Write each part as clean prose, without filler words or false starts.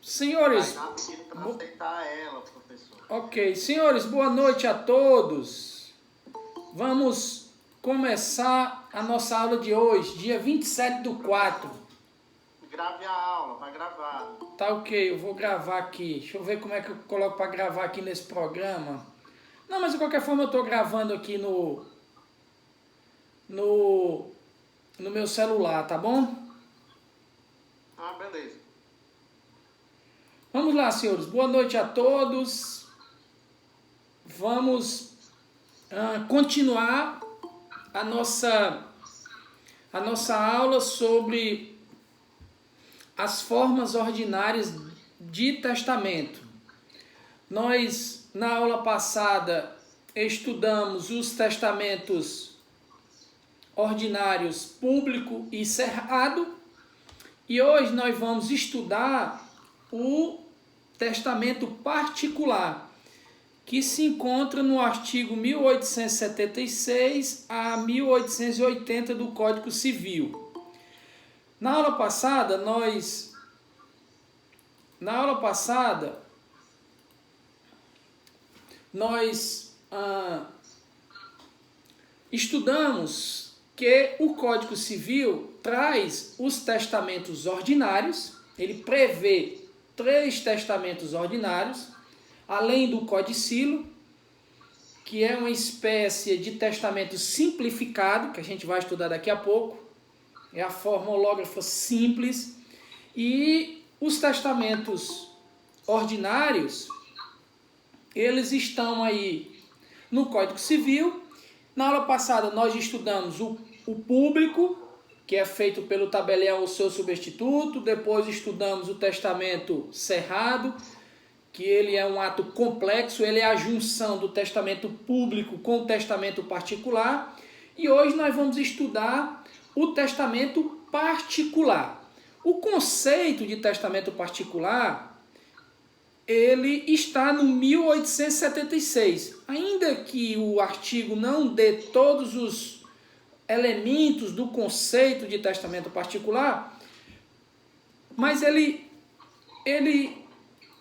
Senhores, Para aceitar ela, professor. ok, senhores, boa noite a todos. Vamos começar a nossa aula de hoje, dia 27/4. Grave a aula, vai gravar. Tá ok, eu vou gravar aqui. Deixa eu ver como é que eu coloco para gravar aqui nesse programa. Não, mas de qualquer forma eu estou gravando aqui no meu celular, tá bom? Ah, beleza. Vamos lá, senhores. Boa noite a todos. Vamos continuar a nossa aula sobre as formas ordinárias de testamento. Nós, na aula passada, estudamos os testamentos ordinários público e cerrado, e hoje nós vamos estudar o testamento particular, que se encontra no artigo 1876 a 1880 do Código Civil. Na aula passada, nós estudamos que o Código Civil traz os testamentos ordinários, ele prevê 3 testamentos ordinários, além do codicilo, que é uma espécie de testamento simplificado, que a gente vai estudar daqui a pouco, é a forma hológrafa simples, e os testamentos ordinários, eles estão aí no Código Civil. Na aula passada nós estudamos o público, que é feito pelo tabelião ou seu substituto. Depois estudamos o testamento cerrado, que ele é um ato complexo, ele é a junção do testamento público com o testamento particular. E hoje nós vamos estudar o testamento particular. O conceito de testamento particular, ele está no 1876. Ainda que o artigo não dê todos os elementos do conceito de testamento particular, mas ele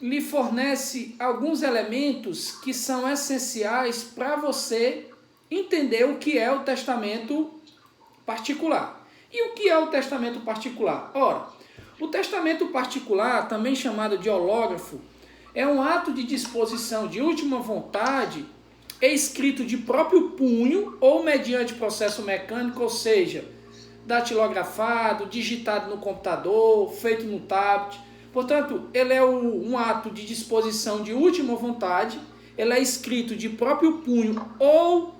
lhe fornece alguns elementos que são essenciais para você entender o que é o testamento particular. E o que é o testamento particular? Ora, o testamento particular, também chamado de hológrafo, é um ato de disposição de última vontade escrito de próprio punho ou mediante processo mecânico, ou seja, datilografado, digitado no computador, feito no tablet. Portanto, ele é um ato de disposição de última vontade, ele é escrito de próprio punho ou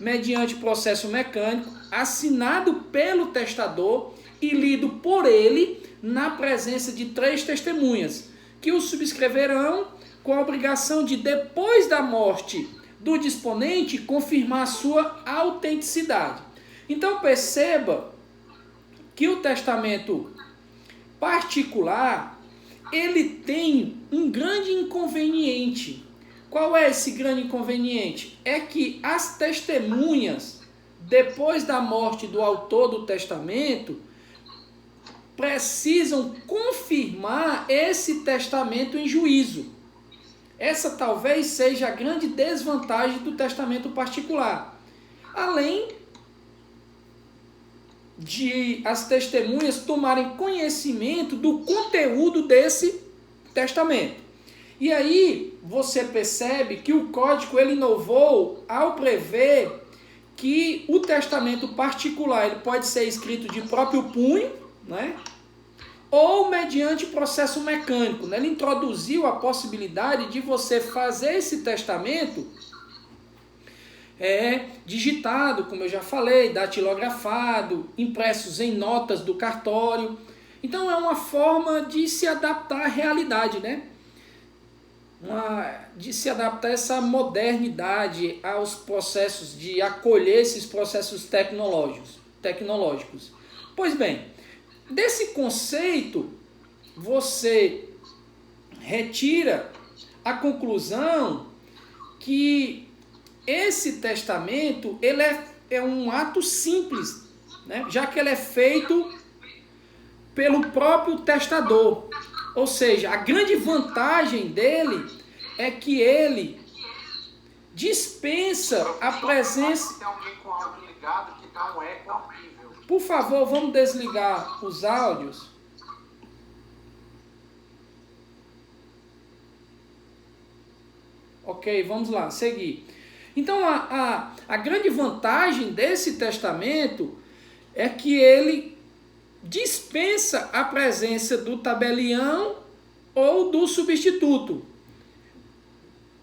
mediante processo mecânico, assinado pelo testador e lido por ele na presença de 3 testemunhas, que o subscreverão com a obrigação de, depois da morte do disponente, confirmar a sua autenticidade. Então perceba que o testamento particular, ele tem um grande inconveniente. Qual é esse grande inconveniente? É que as testemunhas, depois da morte do autor do testamento, precisam confirmar esse testamento em juízo. Essa talvez seja a grande desvantagem do testamento particular. Além de as testemunhas tomarem conhecimento do conteúdo desse testamento. E aí você percebe que o Código ele inovou ao prever que o testamento particular ele pode ser escrito de próprio punho, né? Ou mediante processo mecânico, né? Ele introduziu a possibilidade de você fazer esse testamento digitado, como eu já falei, datilografado, impressos em notas do cartório. Então é uma forma de se adaptar à realidade, né? De se adaptar a essa modernidade, aos processos, de acolher esses processos tecnológicos. Pois bem, desse conceito, você retira a conclusão que esse testamento ele é um ato simples, né? Já que ele é feito pelo próprio testador. Ou seja, a grande vantagem dele é que ele dispensa a presença... Tem alguém com áudio ligado que dá um eco horrível. Por favor, vamos desligar os áudios. Ok, vamos lá, seguir. Então, a grande vantagem desse testamento é que ele dispensa a presença do tabelião ou do substituto,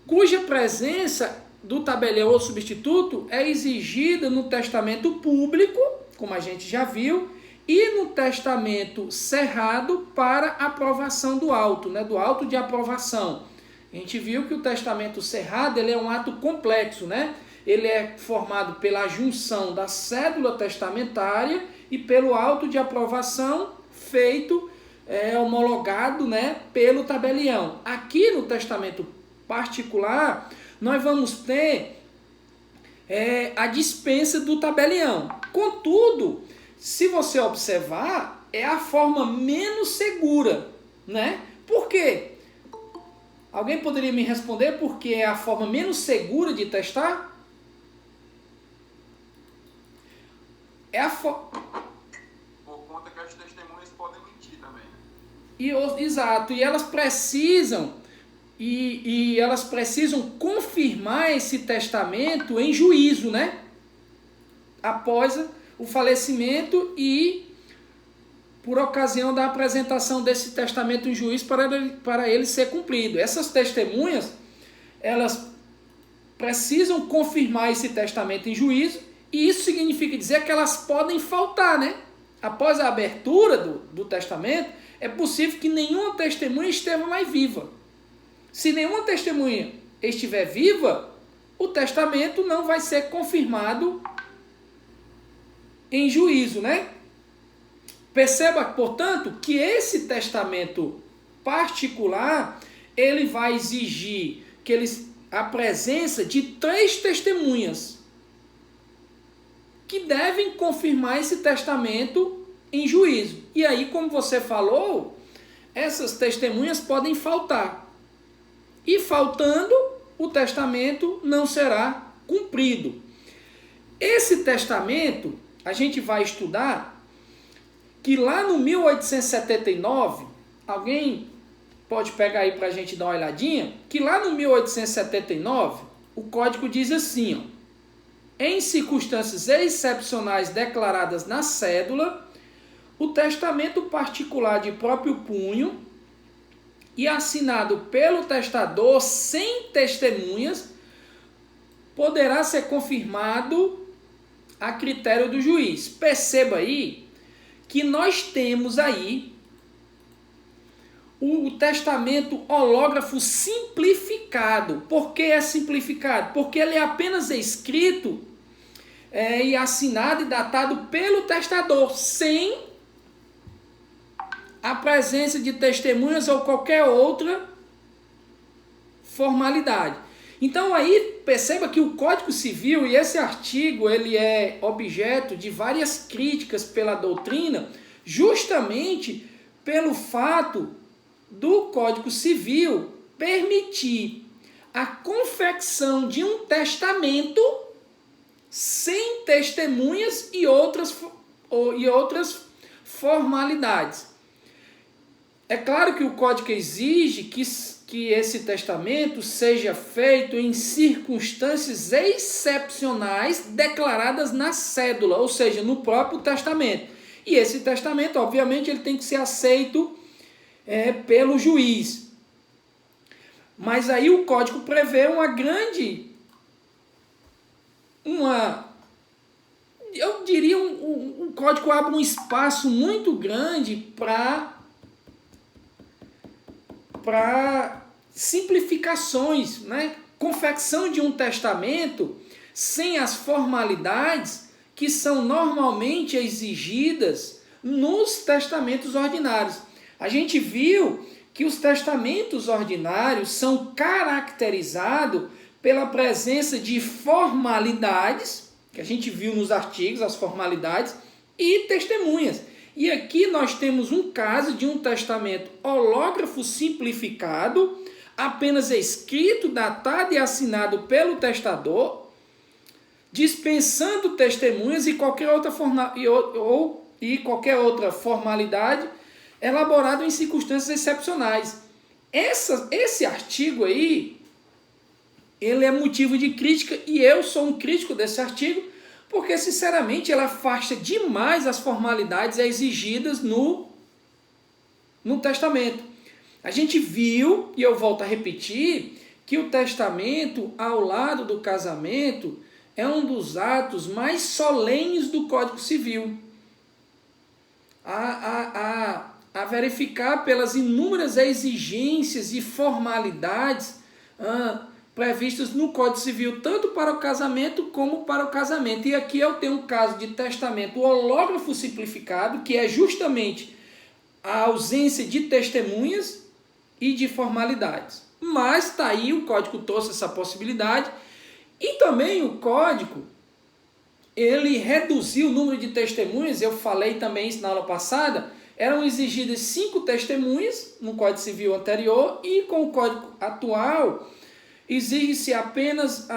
cuja presença do tabelião ou substituto é exigida no testamento público, como a gente já viu, e no testamento cerrado para aprovação do auto, né, do auto de aprovação. A gente viu que o testamento cerrado ele é um ato complexo, né? Ele é formado pela junção da cédula testamentária e pelo auto de aprovação feito, homologado, né, pelo tabelião. Aqui no testamento particular, nós vamos ter a dispensa do tabelião. Contudo, se você observar, é a forma menos segura, né? Por quê? Alguém poderia me responder por que é a forma menos segura de testar? Por conta que as testemunhas podem mentir também. Exato, e elas precisam elas precisam confirmar esse testamento em juízo, né? Após o falecimento e por ocasião da apresentação desse testamento em juízo para ele ser cumprido. Essas testemunhas, elas precisam confirmar esse testamento em juízo, e isso significa dizer que elas podem faltar, né? Após a abertura do testamento, é possível que nenhuma testemunha esteja mais viva. Se nenhuma testemunha estiver viva, o testamento não vai ser confirmado em juízo, né? Perceba, portanto, que esse testamento particular, ele vai exigir a presença de 3 testemunhas que devem confirmar esse testamento em juízo. E aí, como você falou, essas testemunhas podem faltar. E faltando, o testamento não será cumprido. Esse testamento, a gente vai estudar que lá no 1879, alguém pode pegar aí para a gente dar uma olhadinha, que lá no 1879, o código diz assim, ó, em circunstâncias excepcionais declaradas na cédula, o testamento particular de próprio punho e assinado pelo testador sem testemunhas poderá ser confirmado a critério do juiz. Perceba aí que nós temos aí o testamento hológrafo simplificado. Por que é simplificado? Porque ele é apenas escrito e assinado e datado pelo testador, sem a presença de testemunhas ou qualquer outra formalidade. Então aí perceba que o Código Civil, e esse artigo ele é objeto de várias críticas pela doutrina, justamente pelo fato do Código Civil permitir a confecção de um testamento sem testemunhas e outras formalidades. É claro que o Código exige que esse testamento seja feito em circunstâncias excepcionais declaradas na cédula, ou seja, no próprio testamento. E esse testamento, obviamente, ele tem que ser aceito pelo juiz. Mas aí o Código prevê eu diria, um Código abre um espaço muito grande para simplificações, né? Confecção de um testamento sem as formalidades que são normalmente exigidas nos testamentos ordinários. A gente viu que os testamentos ordinários são caracterizados pela presença de formalidades, que a gente viu nos artigos, as formalidades, e testemunhas. E aqui nós temos um caso de um testamento hológrafo simplificado, apenas escrito, datado e assinado pelo testador, dispensando testemunhas e qualquer outra formalidade elaborado em circunstâncias excepcionais. Esse artigo aí, ele é motivo de crítica, e eu sou um crítico desse artigo, porque, sinceramente, ele afasta demais as formalidades exigidas no testamento. A gente viu, e eu volto a repetir, que o testamento, ao lado do casamento, é um dos atos mais solenes do Código Civil. A verificar pelas inúmeras exigências e formalidades previstas no Código Civil, tanto para o casamento como para o casamento. E aqui eu tenho um caso de testamento hológrafo simplificado, que é justamente a ausência de testemunhas e de formalidades. Mas está aí, o Código trouxe essa possibilidade, e também o Código, ele reduziu o número de testemunhas. Eu falei também isso na aula passada, eram exigidas 5 testemunhas no Código Civil anterior, e com o Código atual exige-se apenas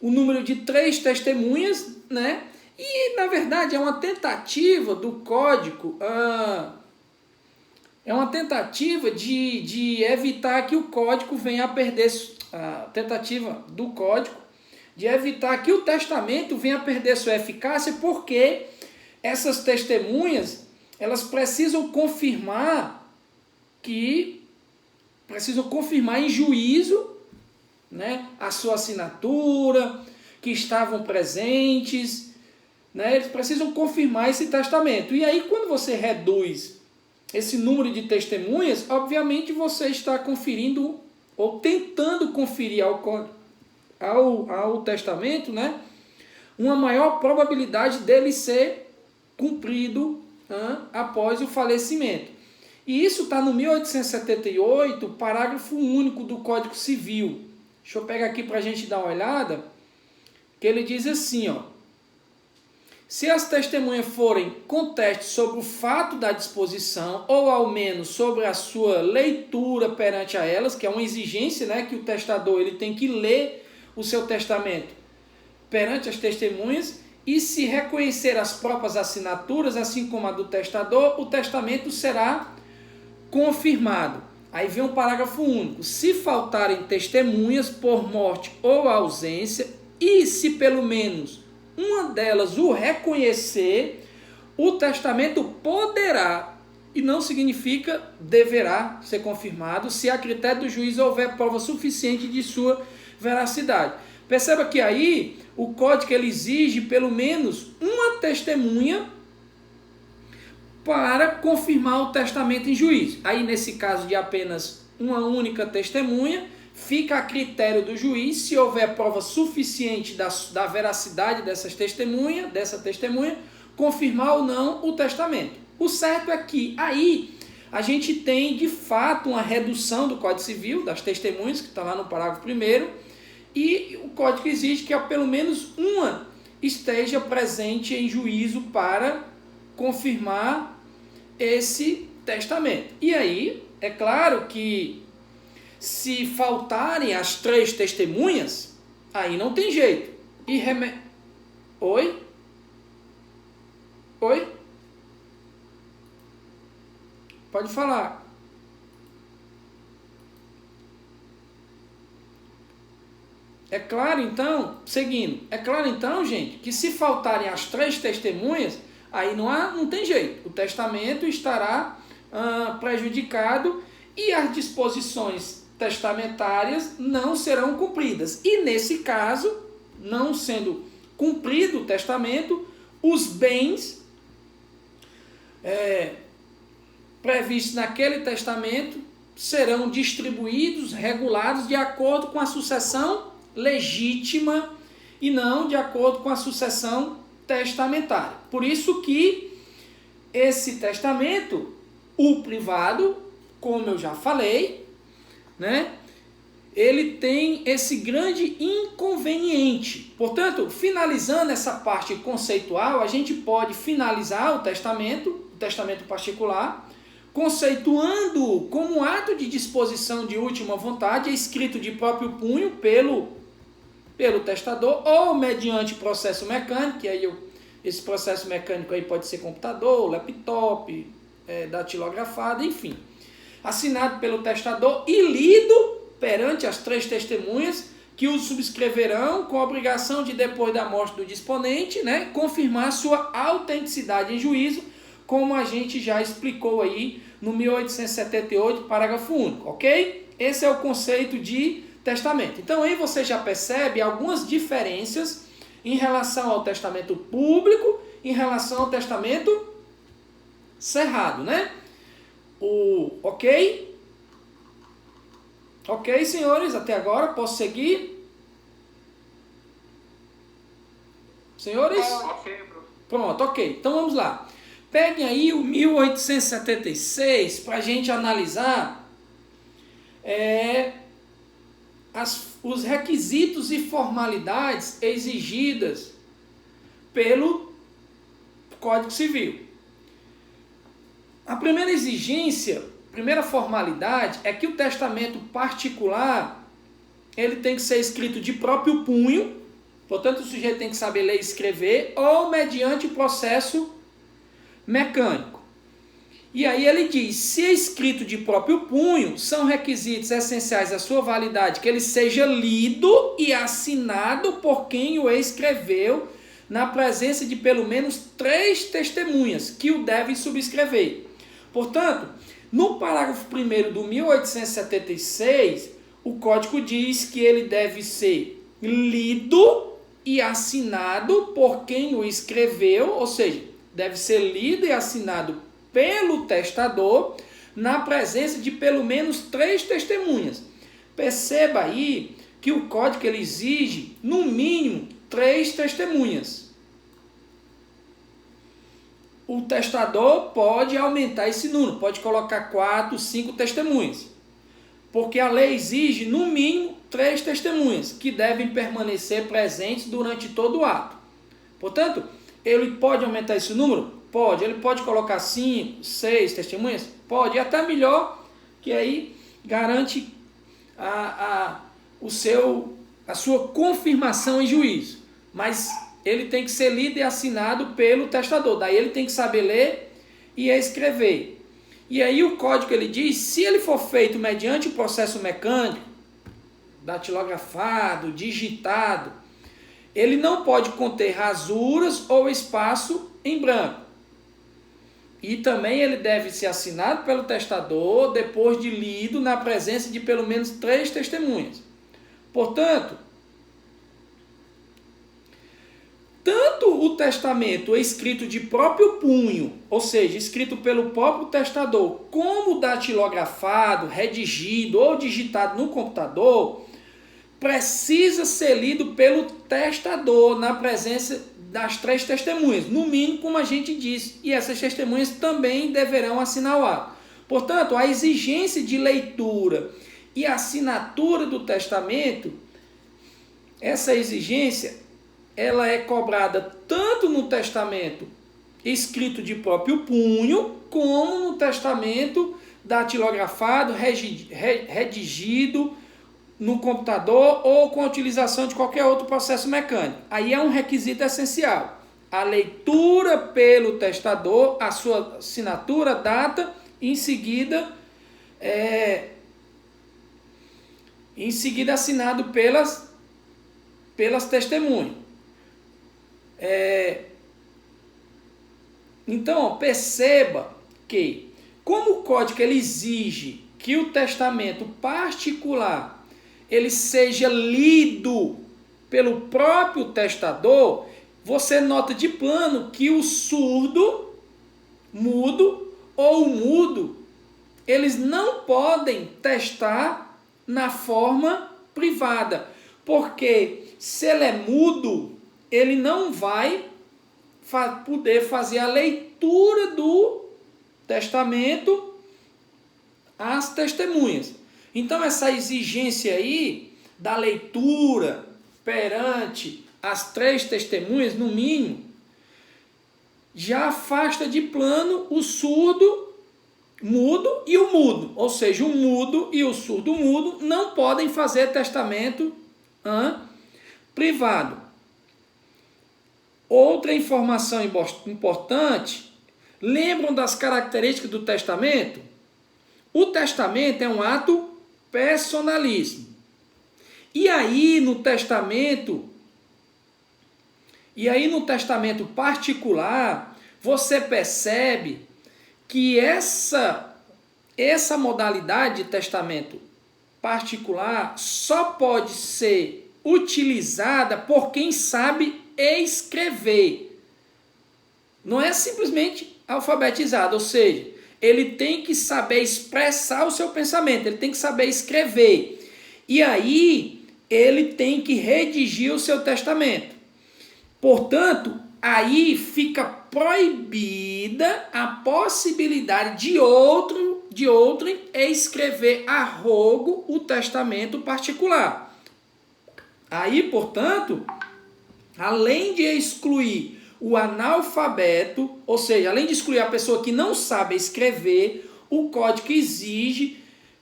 o número de 3 testemunhas, né? E, na verdade, é uma tentativa do Código, é uma tentativa de evitar que o Código venha a perder, a tentativa do Código de evitar que o testamento venha a perder sua eficácia, porque essas testemunhas, elas precisam confirmar em juízo, né, a sua assinatura, que estavam presentes, né, eles precisam confirmar esse testamento. E aí, quando você reduz esse número de testemunhas, obviamente você está conferindo, ou tentando conferir ao testamento, né, uma maior probabilidade dele ser cumprido após o falecimento. E isso está no 1878, parágrafo único do Código Civil. Deixa eu pegar aqui para a gente dar uma olhada, que ele diz assim, ó: se as testemunhas forem contestes sobre o fato da disposição, ou ao menos sobre a sua leitura perante a elas, que é uma exigência, né, que o testador ele tem que ler o seu testamento perante as testemunhas, e se reconhecer as próprias assinaturas, assim como a do testador, o testamento será confirmado. Aí vem um parágrafo único: se faltarem testemunhas por morte ou ausência, e se pelo menos uma delas o reconhecer, o testamento poderá, e não significa deverá ser confirmado, se a critério do juiz houver prova suficiente de sua veracidade. Perceba que aí o Código ele exige pelo menos uma testemunha para confirmar o testamento em juízo. Aí, nesse caso de apenas uma única testemunha, fica a critério do juiz, se houver prova suficiente da veracidade dessa testemunha, confirmar ou não o testamento. O certo é que aí a gente tem de fato uma redução do Código Civil, das testemunhas, que está lá no parágrafo 1º, e o Código exige que pelo menos uma esteja presente em juízo para confirmar esse testamento. E aí, é claro que se faltarem as 3 testemunhas, aí não tem jeito. Oi? Pode falar. É claro então, gente, que se faltarem as 3 testemunhas, aí não tem jeito. O testamento estará prejudicado e as disposições testamentárias não serão cumpridas. E nesse caso, não sendo cumprido o testamento, os bens previstos naquele testamento serão distribuídos, regulados de acordo com a sucessão legítima e não de acordo com a sucessão testamentária. Por isso que esse testamento, o privado, como eu já falei, né, ele tem esse grande inconveniente. Portanto, finalizando essa parte conceitual, a gente pode finalizar o testamento particular, conceituando como um ato de disposição de última vontade, escrito de próprio punho pelo testador, ou mediante processo mecânico, que aí esse processo mecânico aí pode ser computador, laptop, datilografado, enfim. Assinado pelo testador e lido perante as 3 testemunhas, que o subscreverão com a obrigação de, depois da morte do disponente, né, confirmar sua autenticidade em juízo, como a gente já explicou aí no 1878, parágrafo único, ok? Esse é o conceito de testamento. Então aí você já percebe algumas diferenças em relação ao testamento público, em relação ao testamento cerrado, né? Ok? Ok, senhores, até agora, posso seguir? Senhores? Pronto, ok. Então vamos lá. Peguem aí o 1876 para a gente analisar os requisitos e formalidades exigidas pelo Código Civil. A primeira exigência, primeira formalidade é que o testamento particular ele tem que ser escrito de próprio punho, portanto o sujeito tem que saber ler e escrever, ou mediante processo mecânico. E aí ele diz, se é escrito de próprio punho, são requisitos essenciais à sua validade que ele seja lido e assinado por quem o escreveu, na presença de pelo menos 3 testemunhas que o devem subscrever. Portanto, no parágrafo 1º do 1876, o Código diz que ele deve ser lido e assinado por quem o escreveu, ou seja, deve ser lido e assinado pelo testador, na presença de pelo menos 3 testemunhas. Perceba aí que o Código ele exige, no mínimo, 3 testemunhas. O testador pode aumentar esse número, pode colocar 4, 5 testemunhas. Porque a lei exige, no mínimo, 3 testemunhas, que devem permanecer presentes durante todo o ato. Portanto, ele pode aumentar esse número? Pode. Ele pode colocar 5, 6 testemunhas? Pode. E até melhor, que aí garante a sua confirmação em juízo. Mas ele tem que ser lido e assinado pelo testador. Daí ele tem que saber ler e escrever. E aí o Código ele diz, se ele for feito mediante o processo mecânico, datilografado, digitado, ele não pode conter rasuras ou espaço em branco. E também ele deve ser assinado pelo testador depois de lido na presença de pelo menos 3 testemunhas. Portanto, tanto o testamento escrito de próprio punho, ou seja, escrito pelo próprio testador, como datilografado, redigido ou digitado no computador, precisa ser lido pelo testador na presença das 3 testemunhas, no mínimo, como a gente disse, e essas testemunhas também deverão assinar o ato. Portanto, a exigência de leitura e assinatura do testamento, essa exigência, ela é cobrada tanto no testamento escrito de próprio punho, como no testamento datilografado, redigido no computador ou com a utilização de qualquer outro processo mecânico. Aí é um requisito essencial. A leitura pelo testador, a sua assinatura, data, em seguida assinado pelas testemunhas. Então, perceba que, como o Código ele exige que o testamento particular ele seja lido pelo próprio testador, você nota de plano que o surdo, mudo ou mudo, eles não podem testar na forma privada, porque se ele é mudo, ele não vai poder fazer a leitura do testamento às testemunhas. Então essa exigência aí da leitura perante as 3 testemunhas, no mínimo, já afasta de plano o surdo mudo e o mudo. Ou seja, o mudo e o surdo mudo não podem fazer testamento privado. Outra informação importante, lembram das características do testamento? O testamento é um ato personalíssimo. E aí no testamento particular, você percebe que essa modalidade de testamento particular só pode ser utilizada por quem sabe escrever. Não é simplesmente alfabetizado, ou seja, ele tem que saber expressar o seu pensamento, ele tem que saber escrever. E aí, ele tem que redigir o seu testamento. Portanto, aí fica proibida a possibilidade de outro escrever a rogo o testamento particular. Aí, portanto, além de excluir o analfabeto, ou seja, além de excluir a pessoa que não sabe escrever, o código exige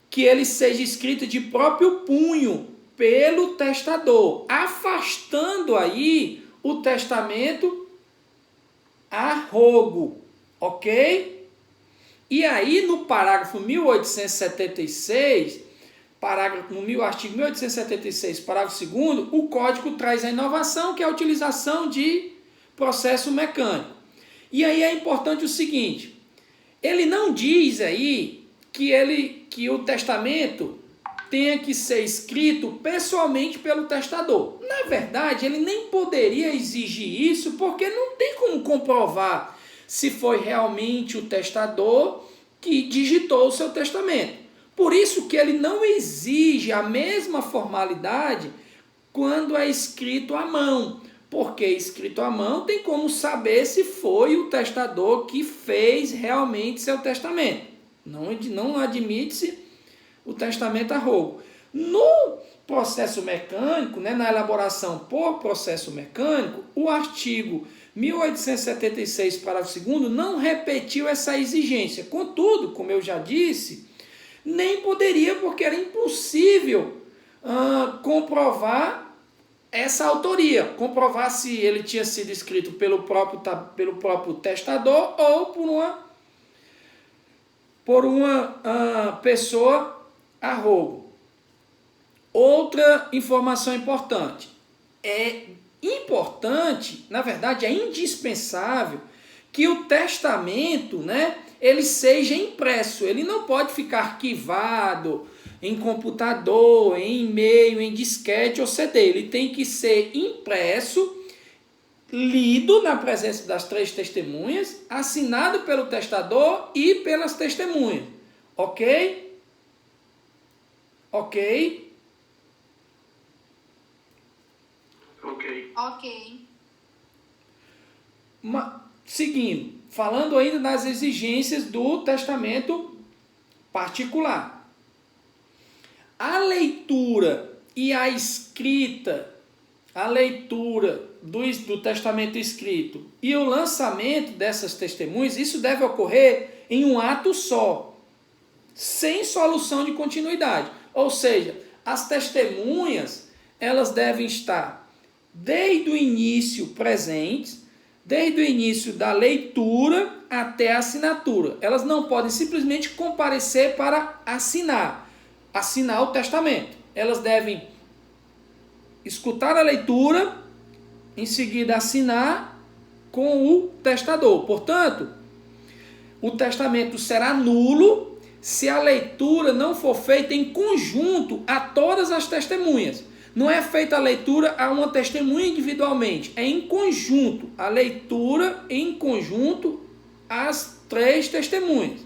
que ele seja escrito de próprio punho pelo testador, afastando aí o testamento a rogo, ok? E aí no parágrafo 1876, artigo 1876, parágrafo 2º, o código traz a inovação, que é a utilização de processo mecânico. E aí é importante o seguinte, ele não diz aí que o testamento tenha que ser escrito pessoalmente pelo testador. Na verdade, ele nem poderia exigir isso, porque não tem como comprovar se foi realmente o testador que digitou o seu testamento. Por isso que ele não exige a mesma formalidade quando é escrito à mão, porque escrito à mão tem como saber se foi o testador que fez realmente seu testamento. Não admite-se o testamento a rogo. No processo mecânico, na elaboração por processo mecânico, o artigo 1876, parágrafo 2º, não repetiu essa exigência. Contudo, como eu já disse, nem poderia, porque era impossível comprovar essa autoria, comprovar se ele tinha sido escrito pelo próprio testador ou por uma pessoa a rogo. Outra informação importante. É importante, na verdade, é indispensável que o testamento, ele seja impresso. Ele não pode ficar arquivado em computador, em e-mail, em disquete ou CD. Ele tem que ser impresso, lido na presença das 3 testemunhas, assinado pelo testador e pelas testemunhas. Ok? Ok? Ok. Seguindo, falando ainda das exigências do testamento particular. A leitura e a escrita, a leitura do testamento escrito e o lançamento dessas testemunhas, isso deve ocorrer em um ato só, sem solução de continuidade. Ou seja, as testemunhas, elas devem estar desde o início presentes, desde o início da leitura até a assinatura. Elas não podem simplesmente comparecer para assinar o testamento. Elas devem escutar a leitura, em seguida assinar com o testador. Portanto, o testamento será nulo se a leitura não for feita em conjunto a todas as testemunhas. Não é feita a leitura a uma testemunha individualmente, é em conjunto, a leitura em conjunto às 3 testemunhas.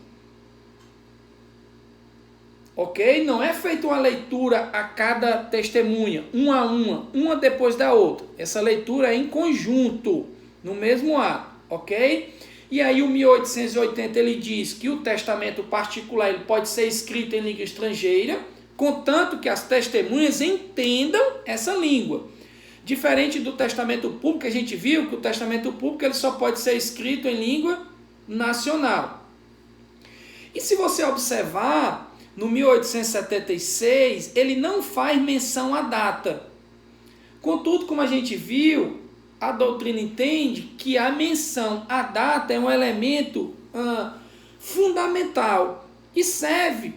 Ok? Não é feita uma leitura a cada testemunha, uma depois da outra. Essa leitura é em conjunto, no mesmo ato, ok? E aí o 1880 ele diz que o testamento particular ele pode ser escrito em língua estrangeira, contanto que as testemunhas entendam essa língua. Diferente do testamento público, a gente viu que o testamento público ele só pode ser escrito em língua nacional. E se você observar, no 1876, ele não faz menção à data. Contudo, como a gente viu, a doutrina entende que a menção à data é um elemento fundamental e serve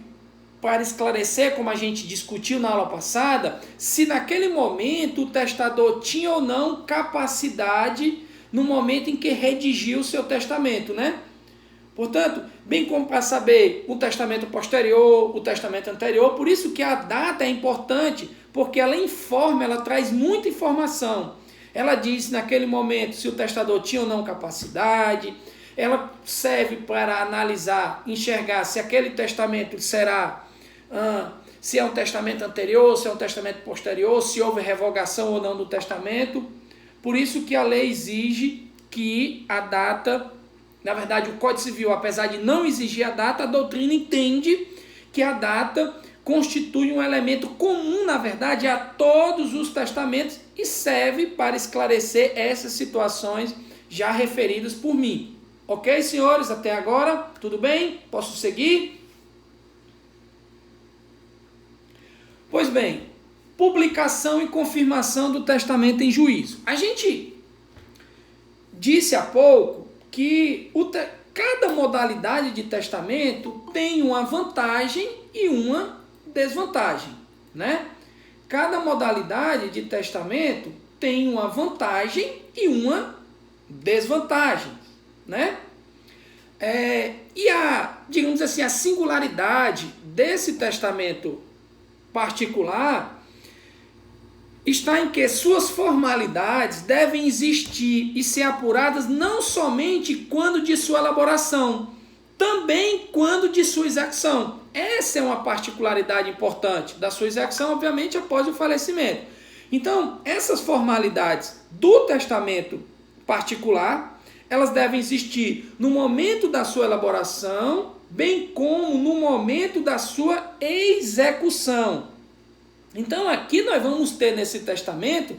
para esclarecer, como a gente discutiu na aula passada, se naquele momento o testador tinha ou não capacidade no momento em que redigiu o seu testamento, né? Portanto, bem como para saber o testamento posterior, o testamento anterior, por isso que a data é importante, porque ela informa, ela traz muita informação. Ela diz naquele momento se o testador tinha ou não capacidade, ela serve para analisar, enxergar se aquele testamento será, se é um testamento anterior, se é um testamento posterior, se houve revogação ou não do testamento. Por isso que a lei exige que a data, na verdade o Código Civil, apesar de não exigir a data, a doutrina entende que a data constitui um elemento comum, na verdade, a todos os testamentos e serve para esclarecer essas situações já referidas por mim. Ok, senhores? Até agora, tudo bem? Posso seguir? Pois bem, publicação e confirmação do testamento em juízo. A gente disse há pouco que cada modalidade de testamento tem uma vantagem e uma desvantagem, né? Cada modalidade de testamento tem uma vantagem e uma desvantagem, né? Digamos assim, a singularidade desse testamento particular está em que suas formalidades devem existir e ser apuradas não somente quando de sua elaboração, também quando de sua execução. Essa é uma particularidade importante da sua execução, obviamente, após o falecimento. Então, essas formalidades do testamento particular, elas devem existir no momento da sua elaboração, bem como no momento da sua execução. Então, aqui nós vamos ter nesse testamento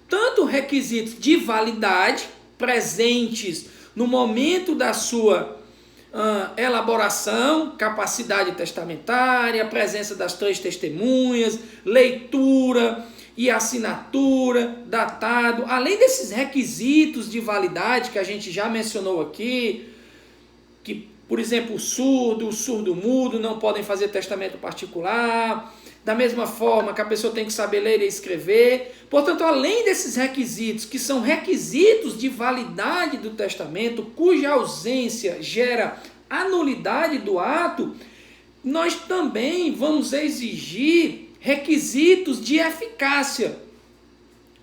tanto requisitos de validade presentes no momento da sua elaboração, capacidade testamentária, presença das 3 testemunhas, leitura e assinatura, datado, além desses requisitos de validade que a gente já mencionou aqui, que, por exemplo, o surdo mudo não podem fazer testamento particular, da mesma forma que a pessoa tem que saber ler e escrever. Portanto, além desses requisitos, que são requisitos de validade do testamento, cuja ausência gera anulidade do ato, nós também vamos exigir requisitos de eficácia.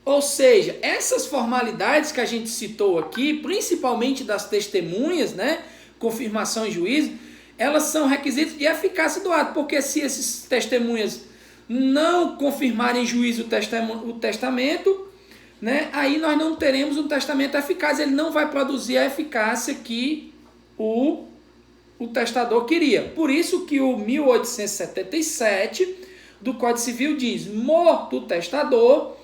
Ou seja, essas formalidades que a gente citou aqui, principalmente das testemunhas, né, confirmação e juízo, elas são requisitos de eficácia do ato, porque se esses testemunhas não confirmarem em juízo o testamento, né, aí nós não teremos um testamento eficaz, ele não vai produzir a eficácia que o testador queria. Por isso que o 1877 do Código Civil diz: morto o testador,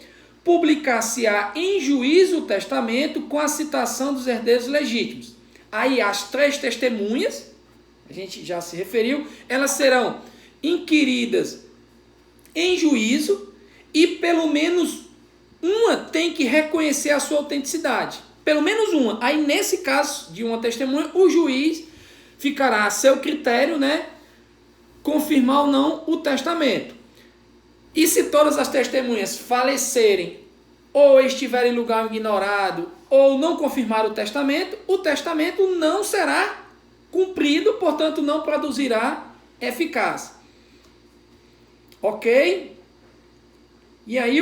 publicar-se-á em juízo o testamento com a citação dos herdeiros legítimos. Aí as 3 testemunhas, a gente já se referiu, elas serão inquiridas em juízo e pelo menos uma tem que reconhecer a sua autenticidade. Pelo menos uma. Aí nesse caso de uma testemunha, o juiz ficará a seu critério, né, confirmar ou não o testamento. E se todas as testemunhas falecerem ou estiverem em lugar ignorado ou não confirmar o testamento não será cumprido, portanto não produzirá eficácia. Ok? E aí,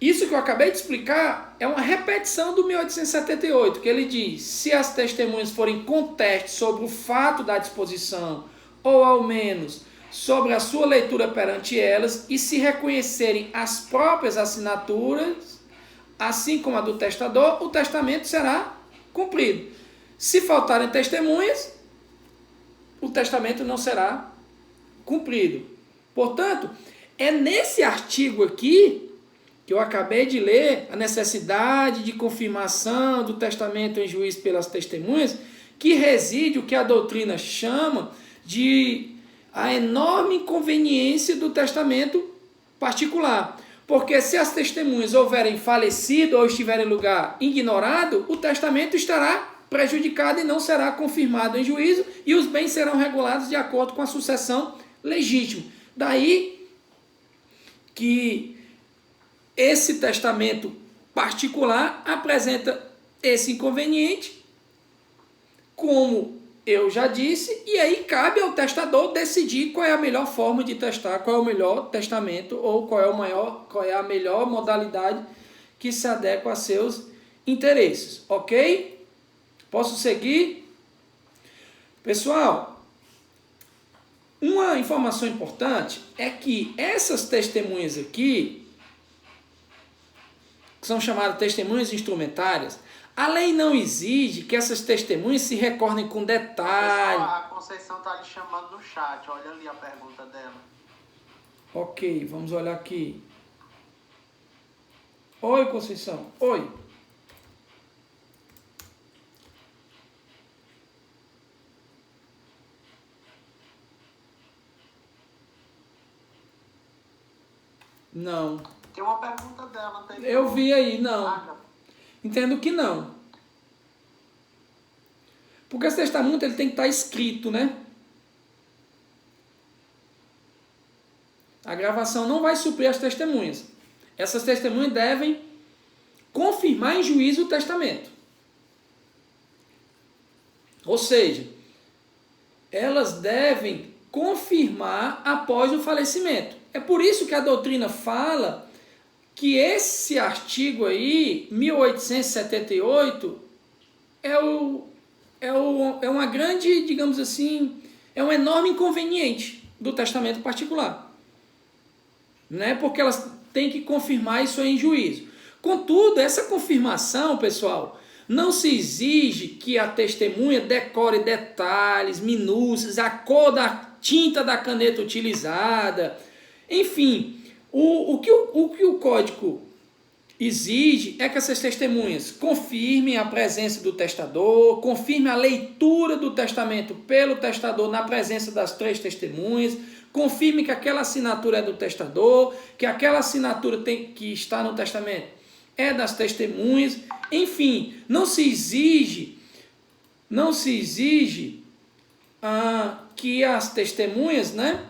isso que eu acabei de explicar é uma repetição do 1878, que ele diz: se as testemunhas forem contestes sobre o fato da disposição, ou ao menos sobre a sua leitura perante elas, e se reconhecerem as próprias assinaturas, assim como a do testador, o testamento será cumprido. Se faltarem testemunhas, o testamento não será cumprido. Portanto, é nesse artigo aqui, que eu acabei de ler, a necessidade de confirmação do testamento em juízo pelas testemunhas, que reside o que a doutrina chama de a enorme inconveniência do testamento particular. Porque se as testemunhas houverem falecido ou estiverem em lugar ignorado, o testamento estará prejudicado e não será confirmado em juízo, e os bens serão regulados de acordo com a sucessão legítima. Daí que esse testamento particular apresenta esse inconveniente, como eu já disse, e aí cabe ao testador decidir qual é a melhor forma de testar, qual é o melhor testamento ou qual é a melhor modalidade que se adequa a seus interesses, ok? Posso seguir? Pessoal, uma informação importante é que essas testemunhas aqui, que são chamadas testemunhas instrumentárias, a lei não exige que essas testemunhas se recordem com detalhe. Pessoal, a Conceição está lhe chamando no chat. Olha ali a pergunta dela. Ok, vamos olhar aqui. Oi, Conceição. Oi. Não. Tem uma pergunta dela. Eu vi aí, não. Entendo que não. Porque esse testamento ele tem que estar escrito, né? A gravação não vai suprir as testemunhas. Essas testemunhas devem confirmar em juízo o testamento. Ou seja, elas devem confirmar após o falecimento. É por isso que a doutrina fala que esse artigo aí, 1878, é uma grande, digamos assim, é um enorme inconveniente do testamento particular. Né? Porque elas têm que confirmar isso aí em juízo. Contudo, essa confirmação, pessoal, não se exige que a testemunha decore detalhes, minúcias, a cor da tinta da caneta utilizada, enfim. O que o código exige é que essas testemunhas confirmem a presença do testador, confirmem a leitura do testamento pelo testador na presença das 3 testemunhas, confirme que aquela assinatura é do testador, que aquela assinatura que está no testamento é das testemunhas. Enfim, não se exige que as testemunhas, né,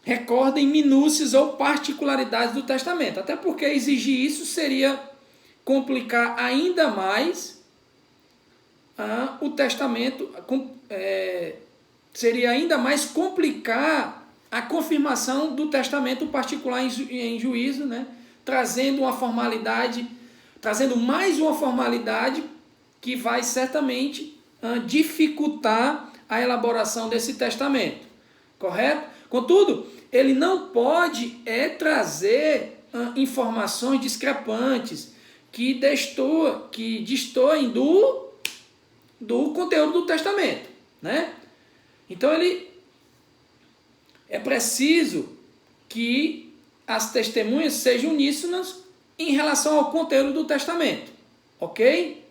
recordem minúcias ou particularidades do testamento. Até porque exigir isso seria complicar ainda mais o testamento, seria ainda mais complicar a confirmação do testamento particular em juízo, né? Trazendo mais uma formalidade que vai certamente dificultar a elaboração desse testamento. Correto? Contudo, ele não pode trazer informações discrepantes que destoem do conteúdo do testamento, né? Então, é preciso que as testemunhas sejam uníssonas em relação ao conteúdo do testamento, ok?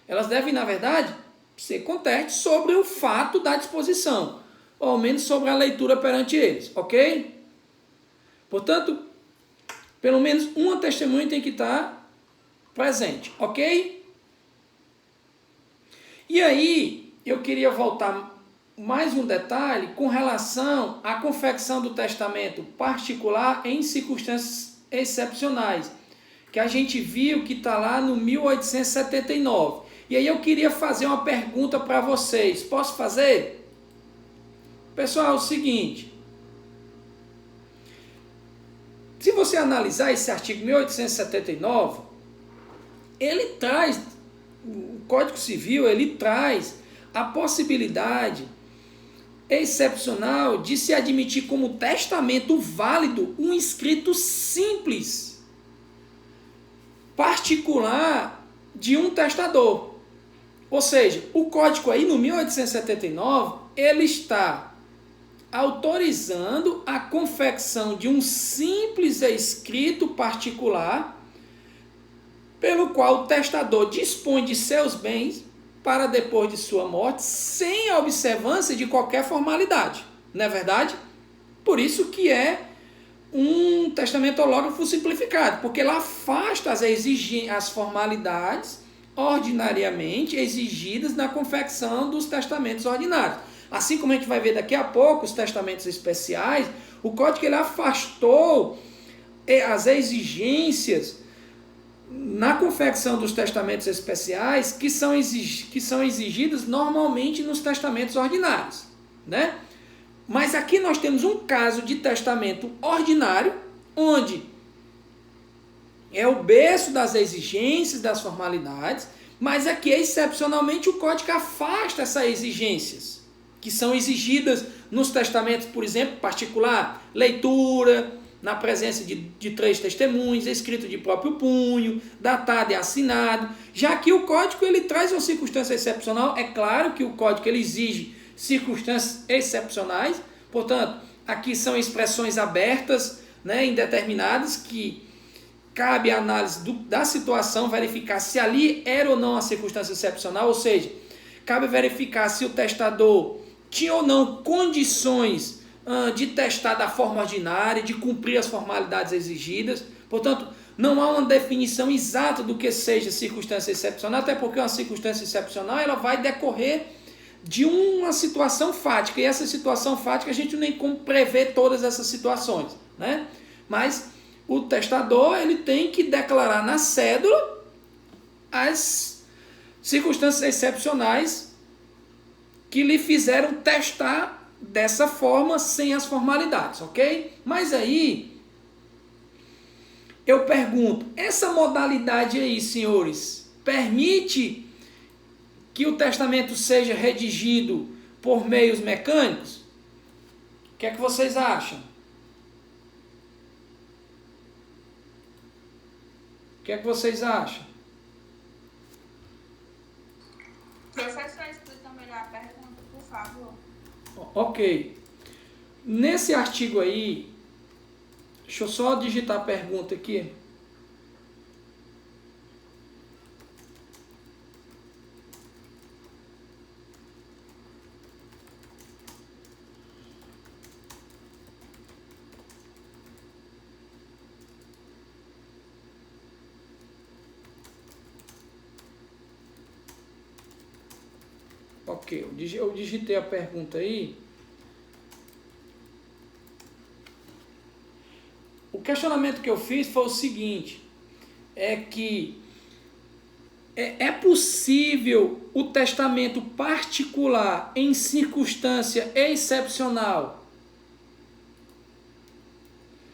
Elas devem, na verdade, ser contestes sobre o fato da disposição, ou ao menos sobre a leitura perante eles, ok? Portanto, pelo menos uma testemunha tem que estar presente, ok? E aí, eu queria voltar mais um detalhe com relação à confecção do testamento particular em circunstâncias excepcionais, que a gente viu que está lá no 1879. E aí eu queria fazer uma pergunta para vocês. Posso fazer? Pessoal, é o seguinte. Se você analisar esse artigo 1879, o Código Civil, ele traz a possibilidade excepcional de se admitir como testamento válido um escrito simples, particular de um testador. Ou seja, o código aí no 1879, ele está autorizando a confecção de um simples escrito particular pelo qual o testador dispõe de seus bens para depois de sua morte, sem a observância de qualquer formalidade. Não é verdade? Por isso que é um testamento hológrafo simplificado, porque ele afasta as formalidades ordinariamente exigidas na confecção dos testamentos ordinários. Assim como a gente vai ver daqui a pouco os testamentos especiais, o código ele afastou as exigências na confecção dos testamentos especiais que são exigidas normalmente nos testamentos ordinários, né? Mas aqui nós temos um caso de testamento ordinário, onde é o berço das exigências, das formalidades, mas aqui, excepcionalmente, o código afasta essas exigências, que são exigidas nos testamentos, por exemplo, particular, leitura, na presença de 3 testemunhas, escrito de próprio punho, datado e assinado. Já que o código ele traz uma circunstância excepcional, é claro que o código ele exige circunstâncias excepcionais, portanto, aqui são expressões abertas, né, indeterminadas, que cabe a análise da situação, verificar se ali era ou não uma circunstância excepcional, ou seja, cabe verificar se o testador tinha ou não condições de testar da forma ordinária, de cumprir as formalidades exigidas. Portanto, não há uma definição exata do que seja circunstância excepcional, até porque uma circunstância excepcional ela vai decorrer de uma situação fática, e essa situação fática a gente nem como prever todas essas situações, né? Mas o testador ele tem que declarar na cédula as circunstâncias excepcionais que lhe fizeram testar dessa forma, sem as formalidades, ok? Mas aí, eu pergunto, essa modalidade aí, senhores, permite que o testamento seja redigido por meios mecânicos? O que é que vocês acham? O que é que vocês acham? Professor, explica melhor a pergunta, por favor. Ok. Nesse artigo aí, deixa eu só digitar a pergunta aqui. Ok, eu digitei a pergunta aí. O questionamento que eu fiz foi o seguinte, é que é possível o testamento particular em circunstância excepcional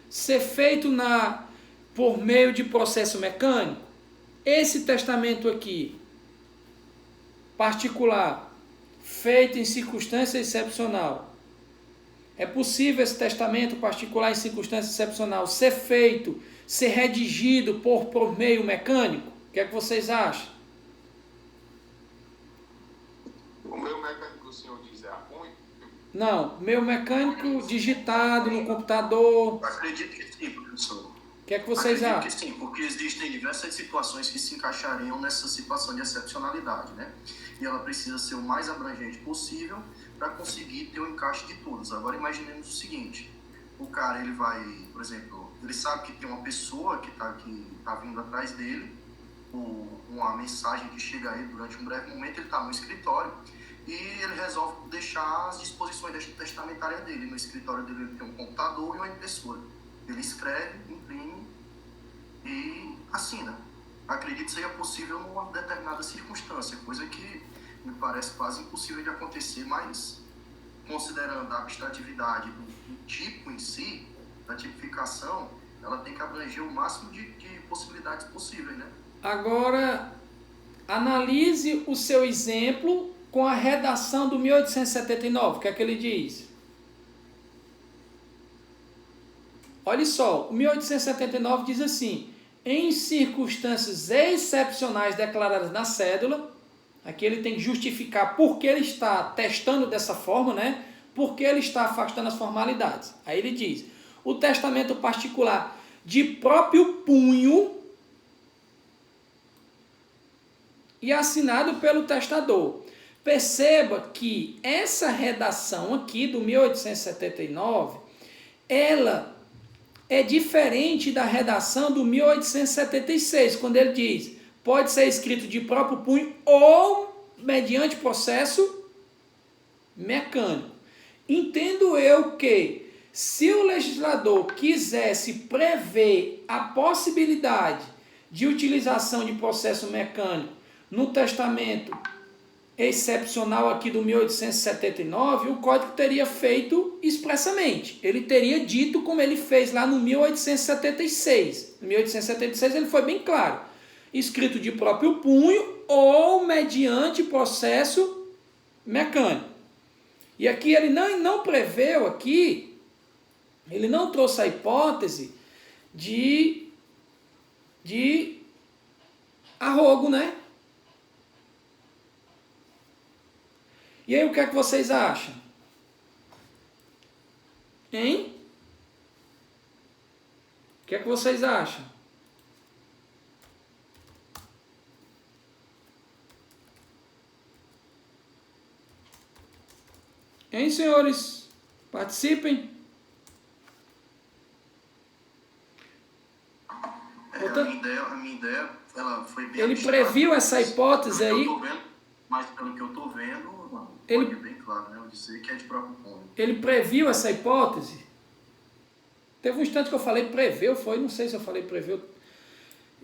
ser feito por meio de processo mecânico? Esse testamento aqui, particular, feito em circunstância excepcional, é possível esse testamento particular em circunstância excepcional ser redigido por meio mecânico? O que é que vocês acham? O meio mecânico o senhor diz é a punho? Não, meio mecânico digitado no computador. Acredito que sim, professor. O que é que vocês acham? Acredito que sim, porque existem diversas situações que se encaixariam nessa situação de excepcionalidade, né? E ela precisa ser o mais abrangente possível para conseguir ter o encaixe de todos. Agora imaginemos o seguinte, o cara ele vai, por exemplo, ele sabe que tem uma pessoa que tá vindo atrás dele, uma mensagem que chega a ele durante um breve momento, ele está no escritório e ele resolve deixar as disposições testamentárias dele. No escritório dele ele tem um computador e uma impressora. Ele escreve, imprime e assina. Acredito que seja possível numa determinada circunstância, coisa que me parece quase impossível de acontecer, mas considerando a abstratividade do tipo em si, da tipificação, ela tem que abranger o máximo de possibilidades possíveis, né? Agora, analise o seu exemplo com a redação do 1879. O que é que ele diz? Olha só, o 1879 diz assim: em circunstâncias excepcionais declaradas na cédula, aqui ele tem que justificar por que ele está testando dessa forma, né? porque ele está afastando as formalidades. Aí ele diz, o testamento particular de próprio punho e assinado pelo testador. Perceba que essa redação aqui do 1879, ela é diferente da redação do 1876, quando ele diz, pode ser escrito de próprio punho ou mediante processo mecânico. Entendo eu que, se o legislador quisesse prever a possibilidade de utilização de processo mecânico no testamento excepcional aqui do 1879, o Código teria feito expressamente. Ele teria dito como ele fez lá no 1876. No 1876 ele foi bem claro. Escrito de próprio punho ou mediante processo mecânico. E aqui ele não preveu aqui, ele não trouxe a hipótese de arrogo, né? E aí, o que é que vocês acham? Hein? O que é que vocês acham? Hein, senhores? Participem. A minha ideia ela foi bem Ele abstrata, previu essa hipótese aí. Mas pelo que eu estou vendo, Ele- pode bem claro, né? Eu dizer que é de próprio punho. Ele previu essa hipótese? Teve um instante que eu falei preveu, foi? Não sei se eu falei preveu.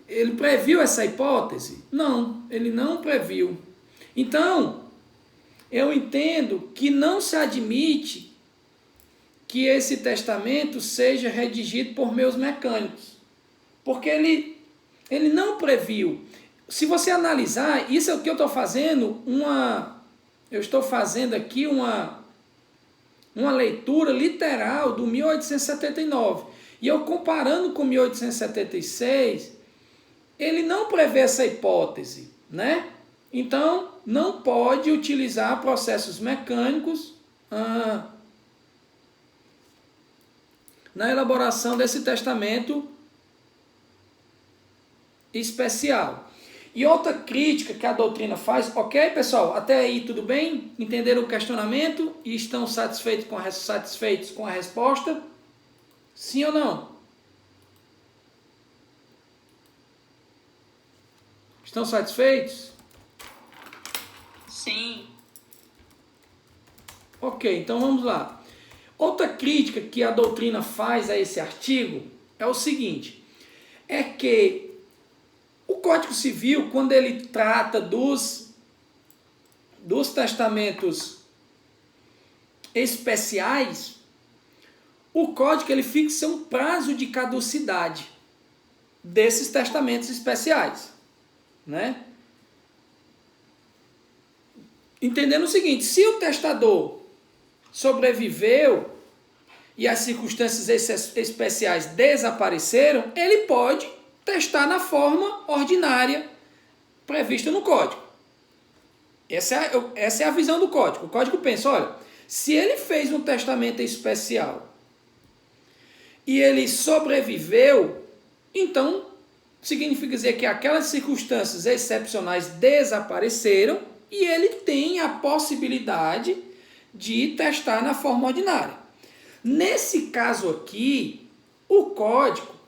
Ele previu essa hipótese? Não, ele não previu. Então, eu entendo que não se admite que esse testamento seja redigido por meios mecânicos. Porque ele não previu. Se você analisar, isso é o que eu estou fazendo, eu estou fazendo aqui uma leitura literal do 1879. E eu comparando com 1876, ele não prevê essa hipótese, né? Então, não pode utilizar processos mecânicos na elaboração desse testamento especial. E outra crítica que a doutrina faz, ok, pessoal? Até aí tudo bem? Entenderam o questionamento e estão satisfeitos com a resposta? Sim ou não? Estão satisfeitos? Sim. Ok, então vamos lá. Outra crítica que a doutrina faz a esse artigo é o seguinte, é que o Código Civil, quando ele trata dos testamentos especiais, o Código ele fixa um prazo de caducidade desses testamentos especiais, né? Entendendo o seguinte, se o testador sobreviveu e as circunstâncias especiais desapareceram, ele pode testar na forma ordinária prevista no Código. Essa é a visão do Código. O Código pensa, olha, se ele fez um testamento especial e ele sobreviveu, então significa dizer que aquelas circunstâncias excepcionais desapareceram e ele tem a possibilidade de testar na forma ordinária. Nesse caso aqui, o Código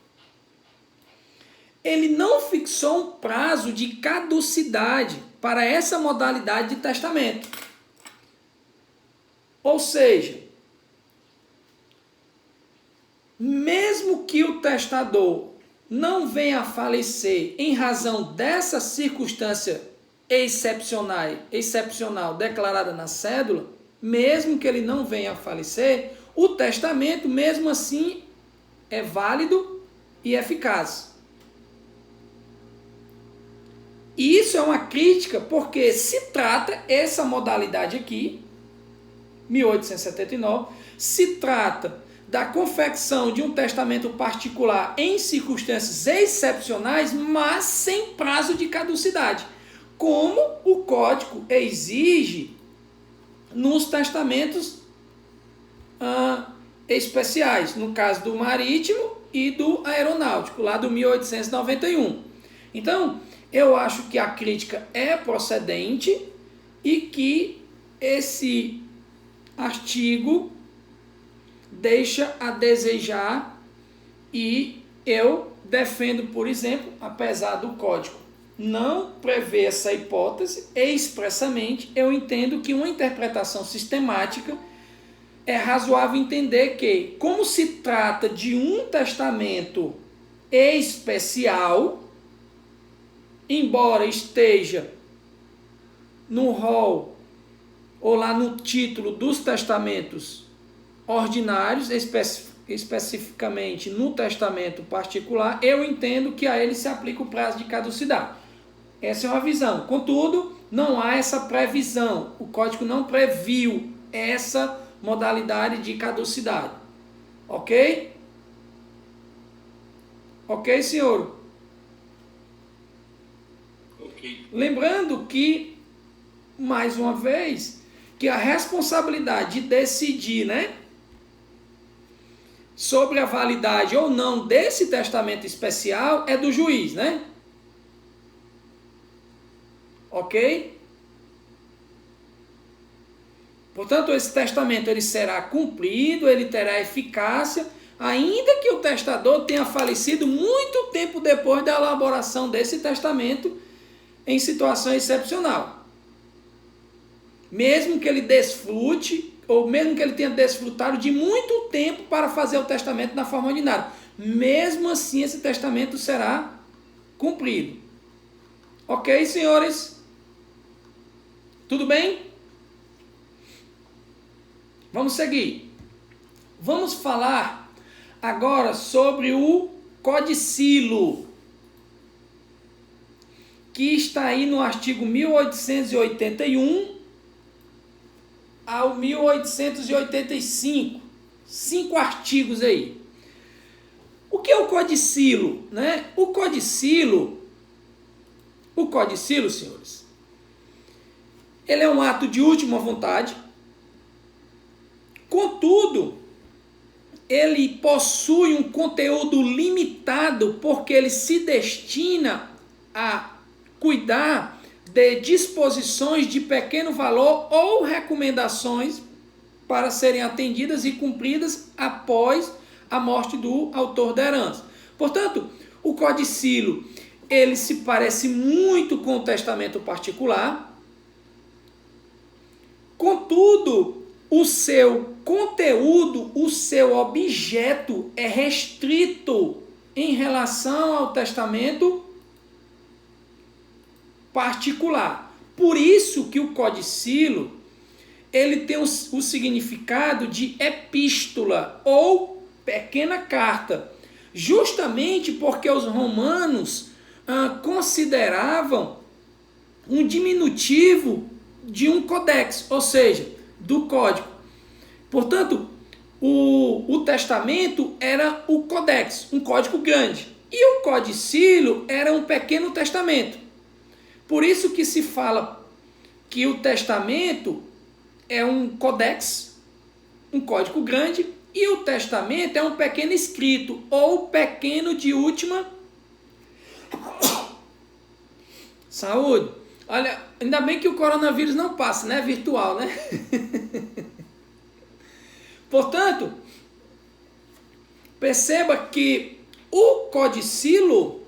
ele não fixou um prazo de caducidade para essa modalidade de testamento. Ou seja, mesmo que o testador não venha a falecer em razão dessa circunstância excepcional declarada na cédula, mesmo que ele não venha a falecer, o testamento, mesmo assim, é válido e eficaz. E isso é uma crítica porque se trata, essa modalidade aqui, 1879, se trata da confecção de um testamento particular em circunstâncias excepcionais, mas sem prazo de caducidade, como o Código exige nos testamentos especiais, no caso do marítimo e do aeronáutico, lá do 1891. Então, eu acho que a crítica é procedente e que esse artigo deixa a desejar, e eu defendo, por exemplo, apesar do código não prever essa hipótese expressamente, eu entendo que uma interpretação sistemática é razoável entender que, como se trata de um testamento especial, embora esteja no rol ou lá no título dos testamentos ordinários, especificamente no testamento particular, eu entendo que a ele se aplica o prazo de caducidade. Essa é uma visão. Contudo, não há essa previsão. O código não previu essa modalidade de caducidade. Ok? Ok, senhor? Ok. Lembrando que, mais uma vez, que a responsabilidade de decidir, né, sobre a validade ou não desse testamento especial é do juiz, né? Ok? Portanto, esse testamento ele será cumprido, ele terá eficácia, ainda que o testador tenha falecido muito tempo depois da elaboração desse testamento em situação excepcional. Mesmo que ele desfrute, ou mesmo que ele tenha desfrutado de muito tempo para fazer o testamento na forma ordinária, mesmo assim esse testamento será cumprido. Ok, senhores? Tudo bem? Vamos seguir. Vamos falar agora sobre o codicilo, que está aí no artigo 1881 ao 1885. 5 artigos aí. O que é o codicilo, né? O codicilo, senhores, ele é um ato de última vontade. Contudo, ele possui um conteúdo limitado porque ele se destina a cuidar de disposições de pequeno valor ou recomendações para serem atendidas e cumpridas após a morte do autor da herança. Portanto, o codicilo, ele se parece muito com o testamento particular. Contudo, o seu conteúdo, o seu objeto é restrito em relação ao testamento particular. Por isso que o codicilo, ele tem o significado de epístola ou pequena carta, justamente porque os romanos consideravam um diminutivo de um codex, ou seja, do código. Portanto, o testamento era o codex, um código grande, e o codicilo era um pequeno testamento. Por isso que se fala que o testamento é um codex, um código grande, e o testamento é um pequeno escrito, ou pequeno de última saúde. Olha, ainda bem que o coronavírus não passa, né? Virtual, né? Portanto, perceba que o codicilo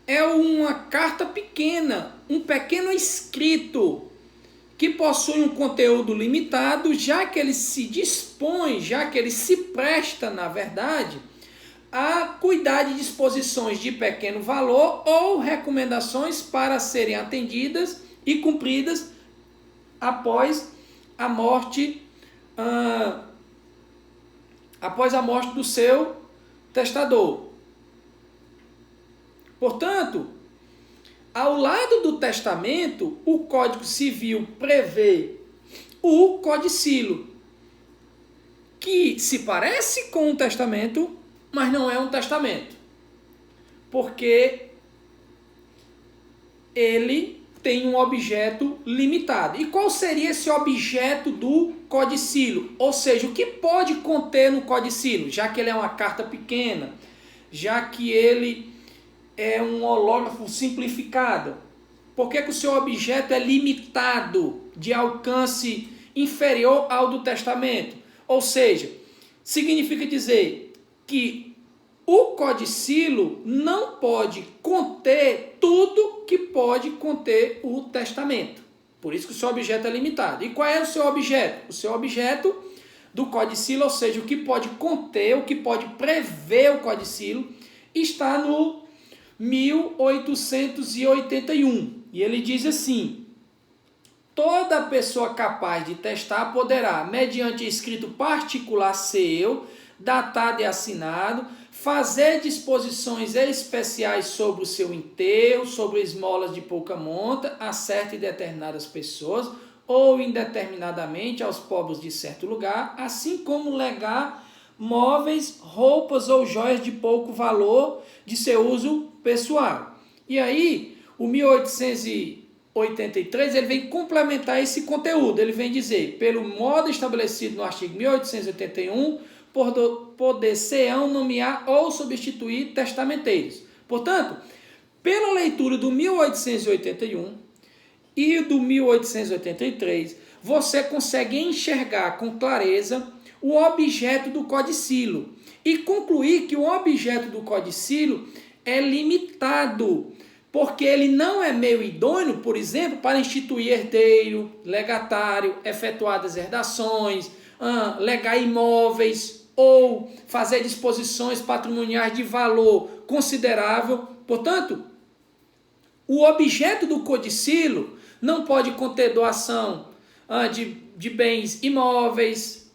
é uma carta pequena, um pequeno escrito, que possui um conteúdo limitado, já que ele se dispõe, já que ele se presta, na verdade, a cuidar de disposições de pequeno valor ou recomendações para serem atendidas e cumpridas após a morte do seu testador. Portanto, ao lado do testamento, o Código Civil prevê o codicilo, que se parece com um testamento, mas não é um testamento, porque ele tem um objeto limitado. E qual seria esse objeto do codicilo? Ou seja, o que pode conter no codicilo? Já que ele é uma carta pequena, já que ele é um hológrafo simplificado. Por que o seu objeto é limitado, de alcance inferior ao do testamento? Ou seja, significa dizer que o codicilo não pode conter tudo que pode conter o testamento. Por isso que o seu objeto é limitado. E qual é o seu objeto? O seu objeto do codicilo, ou seja, o que pode conter, o que pode prever o codicilo, está no 1881. E ele diz assim: toda pessoa capaz de testar poderá, mediante escrito particular seu, datado e assinado, fazer disposições especiais sobre o seu enterro, sobre esmolas de pouca monta, a certas e determinadas pessoas, ou indeterminadamente aos pobres de certo lugar, assim como legar móveis, roupas ou joias de pouco valor de seu uso pessoal. E aí, o 1883, ele vem complementar esse conteúdo. Ele vem dizer, pelo modo estabelecido no artigo 1881, poder-se-ão nomear ou substituir testamenteiros. Portanto, pela leitura do 1881 e do 1883, você consegue enxergar com clareza o objeto do codicilo e concluir que o objeto do codicilo é limitado, porque ele não é meio idôneo, por exemplo, para instituir herdeiro, legatário, efetuar deserdações, legar imóveis ou fazer disposições patrimoniais de valor considerável. Portanto, o objeto do codicilo não pode conter doação de bens imóveis,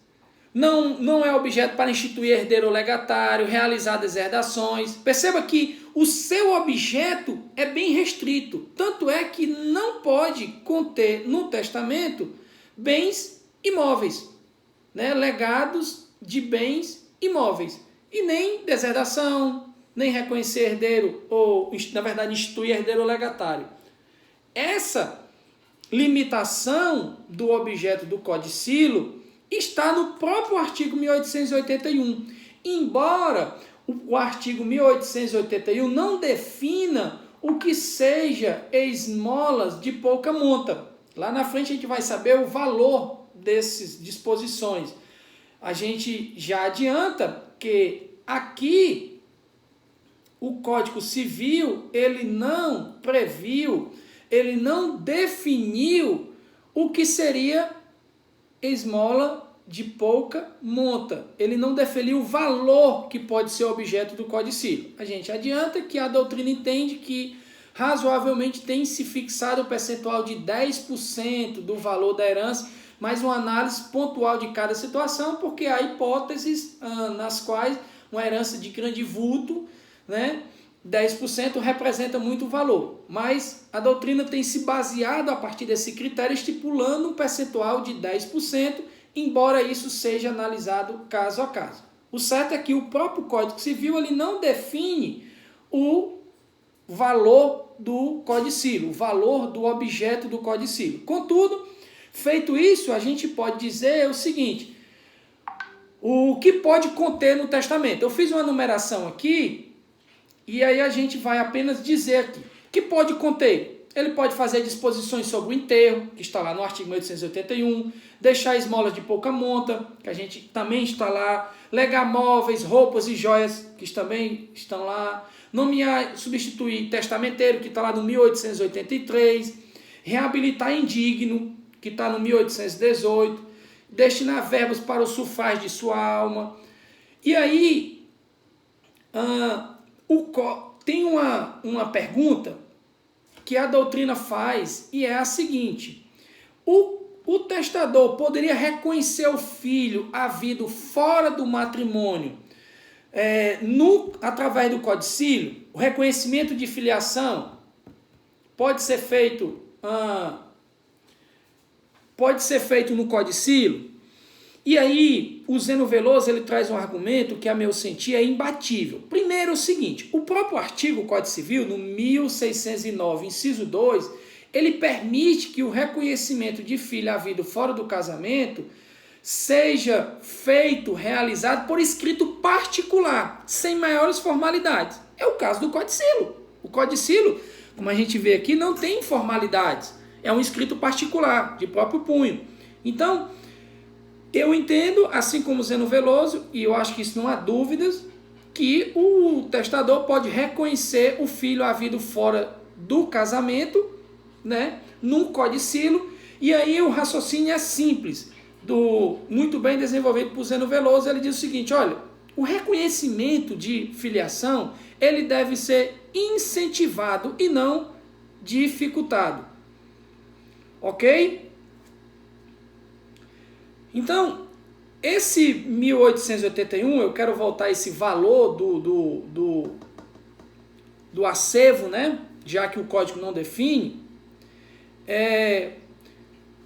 não é objeto para instituir herdeiro ou legatário, realizar deserdações. Perceba que o seu objeto é bem restrito, tanto é que não pode conter no testamento bens imóveis, né? Legados de bens imóveis, e nem deserdação, nem reconhecer herdeiro, ou na verdade instituir herdeiro ou legatário. Essa limitação do objeto do codicilo está no próprio artigo 1881, embora o artigo 1881 não defina o que seja esmolas de pouca monta. Lá na frente a gente vai saber o valor dessas disposições. A gente já adianta que aqui o Código Civil ele não previu, ele não definiu o que seria esmola de pouca monta. Ele não definiu o valor que pode ser objeto do codicilo. A gente adianta que a doutrina entende que razoavelmente tem se fixado o percentual de 10% do valor da herança, mas uma análise pontual de cada situação, porque há hipóteses nas quais uma herança de grande vulto, né, 10% representa muito valor, mas a doutrina tem se baseado a partir desse critério, estipulando um percentual de 10%, embora isso seja analisado caso a caso. O certo é que o próprio Código Civil ele não define o valor do codicilo, o valor do objeto do codicilo. Contudo, feito isso, a gente pode dizer o seguinte: o que pode conter no testamento? Eu fiz uma numeração aqui, e aí a gente vai apenas dizer aqui. O que pode conter? Ele pode fazer disposições sobre o enterro, que está lá no artigo 1881, deixar esmolas de pouca monta, que a gente também está lá, legar móveis, roupas e joias, que também estão lá, nomear, substituir testamenteiro, que está lá no 1883, reabilitar indigno, que está no 1818, destinar verbas para o sulfaz de sua alma. E aí, tem uma pergunta que a doutrina faz, e é a seguinte: o testador poderia reconhecer o filho havido fora do matrimônio através do codicilo? O reconhecimento de filiação pode ser feito no codicilo? E aí, o Zeno Veloso ele traz um argumento que, a meu sentir, é imbatível. Primeiro, é o seguinte: o próprio artigo Código Civil, no 1609, inciso 2, ele permite que o reconhecimento de filho havido fora do casamento seja feito, realizado por escrito particular, sem maiores formalidades. É o caso do codicilo. O codicilo, como a gente vê aqui, não tem formalidades. É um escrito particular, de próprio punho. Então, eu entendo, assim como o Zeno Veloso, e eu acho que isso não há dúvidas, que o testador pode reconhecer o filho havido fora do casamento, né, num codicilo, e aí o raciocínio é simples, muito bem desenvolvido por Zeno Veloso. Ele diz o seguinte: olha, o reconhecimento de filiação, ele deve ser incentivado e não dificultado. Ok? Então, esse 1881, eu quero voltar a esse valor do acervo, né? Já que o código não define.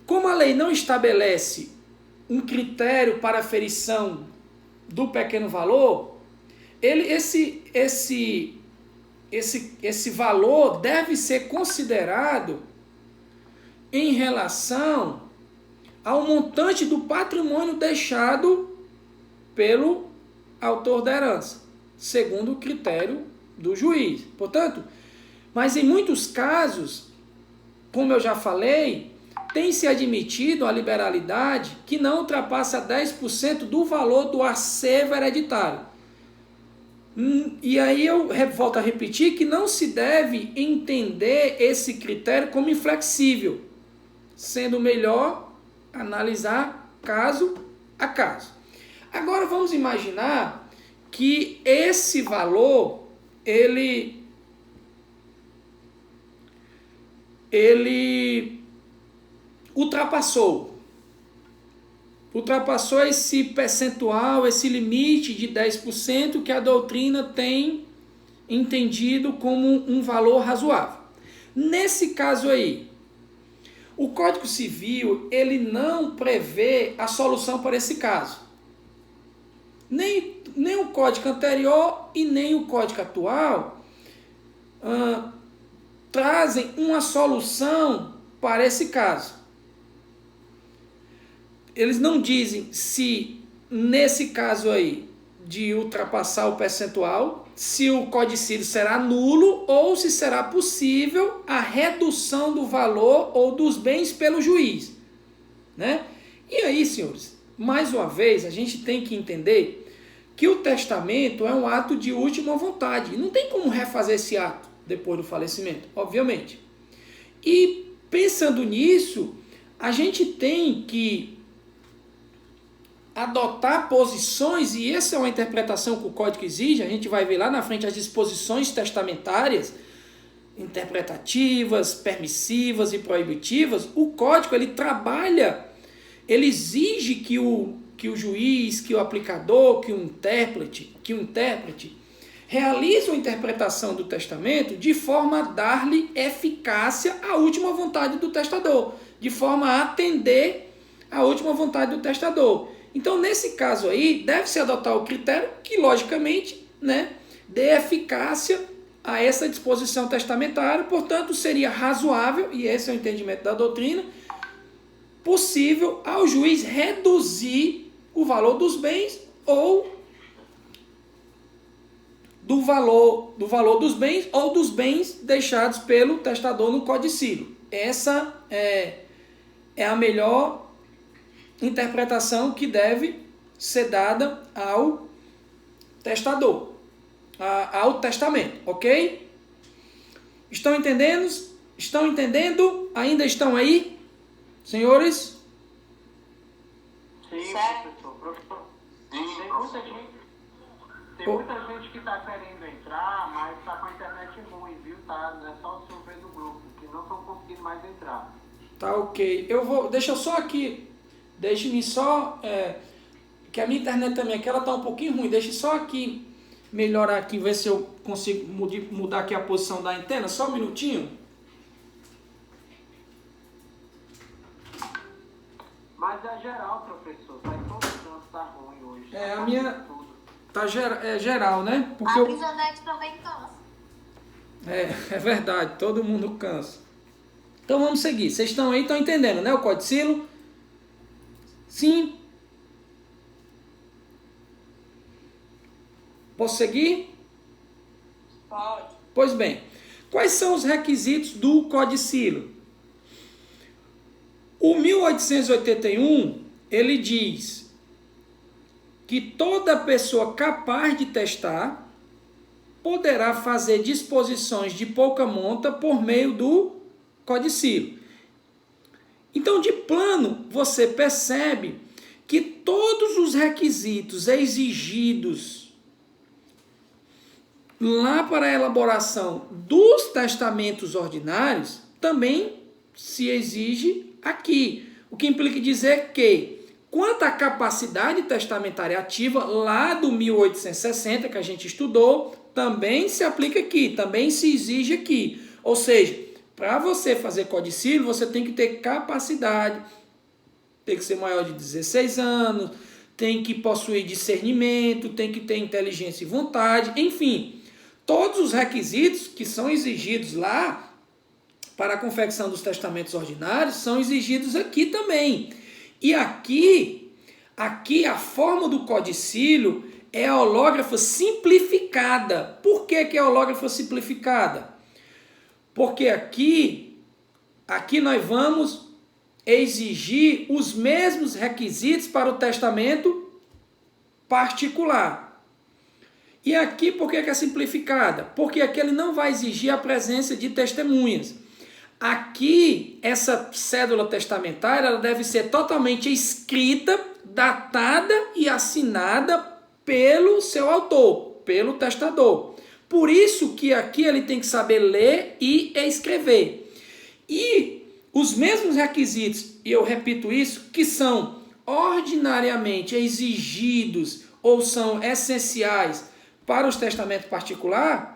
Como a lei não estabelece um critério para aferição do pequeno valor, esse valor deve ser considerado em relação ao montante do patrimônio deixado pelo autor da herança, segundo o critério do juiz. Portanto, mas em muitos casos, como eu já falei, tem se admitido a liberalidade que não ultrapassa 10% do valor do acervo hereditário. E aí eu volto a repetir que não se deve entender esse critério como inflexível, sendo melhor analisar caso a caso. Agora vamos imaginar que esse valor ele ultrapassou esse percentual, esse limite de 10% que a doutrina tem entendido como um valor razoável. Nesse caso aí, o Código Civil ele não prevê a solução para esse caso. Nem o Código anterior e nem o Código atual trazem uma solução para esse caso. Eles não dizem se, nesse caso aí, de ultrapassar o percentual, se o codicílio será nulo ou se será possível a redução do valor ou dos bens pelo juiz, né? E aí, senhores, mais uma vez, a gente tem que entender que o testamento é um ato de última vontade. Não tem como refazer esse ato depois do falecimento, obviamente. E pensando nisso, a gente tem que adotar posições, e essa é uma interpretação que o Código exige. A gente vai ver lá na frente as disposições testamentárias, interpretativas, permissivas e proibitivas. O Código, ele trabalha, ele exige que o juiz, que o aplicador, que o intérprete realize uma interpretação do testamento de forma a dar-lhe eficácia à última vontade do testador, de forma a atender à última vontade do testador. Então, nesse caso aí, deve-se adotar o critério que, logicamente, né, dê eficácia a essa disposição testamentária. Portanto, seria razoável, e esse é o entendimento da doutrina, possível ao juiz reduzir o valor dos bens ou do valor dos bens ou dos bens deixados pelo testador no codicílio. Essa é a melhor interpretação que deve ser dada ao testador, ao testamento, ok? Estão entendendo? Estão entendendo? Ainda estão aí, senhores? Sim, professor. Tem muita gente que está querendo entrar, mas está com a internet ruim, viu? Tá, não é só o senhor ver do grupo, que não estão conseguindo mais entrar. Tá, ok. Deixe-me só, que a minha internet também aqui, ela está um pouquinho ruim. Deixe só aqui, melhorar aqui, ver se eu consigo mudar aqui a posição da antena. Só um minutinho. Mas é geral, professor. Tá em todo canto, tá ruim hoje. A minha tá geral, né? Porque a Brisanete também cansa. é verdade, todo mundo cansa. Então vamos seguir. Vocês estão aí, estão entendendo, né? O codicilo? Sim. Posso seguir? Pode. Pois bem. Quais são os requisitos do codicilo? O 1881, ele diz que toda pessoa capaz de testar poderá fazer disposições de pouca monta por meio do codicilo. Então, de plano, você percebe que todos os requisitos exigidos lá para a elaboração dos testamentos ordinários também se exige aqui. O que implica dizer que, quanto à capacidade testamentária ativa lá do 1860, que a gente estudou, também se aplica aqui, também se exige aqui. Ou seja, para você fazer codicílio, você tem que ter capacidade, tem que ser maior de 16 anos, tem que possuir discernimento, tem que ter inteligência e vontade, enfim, todos os requisitos que são exigidos lá para a confecção dos testamentos ordinários são exigidos aqui também. E aqui a forma do codicílio é a hológrafa simplificada. Por que é a hológrafa simplificada? Porque aqui nós vamos exigir os mesmos requisitos para o testamento particular. E aqui, por que é simplificada? Porque aqui ele não vai exigir a presença de testemunhas. Aqui, essa cédula testamentária ela deve ser totalmente escrita, datada e assinada pelo seu autor, pelo testador. Por isso que aqui ele tem que saber ler e escrever. E os mesmos requisitos, e eu repito isso, que são ordinariamente exigidos ou são essenciais para os testamentos particulares,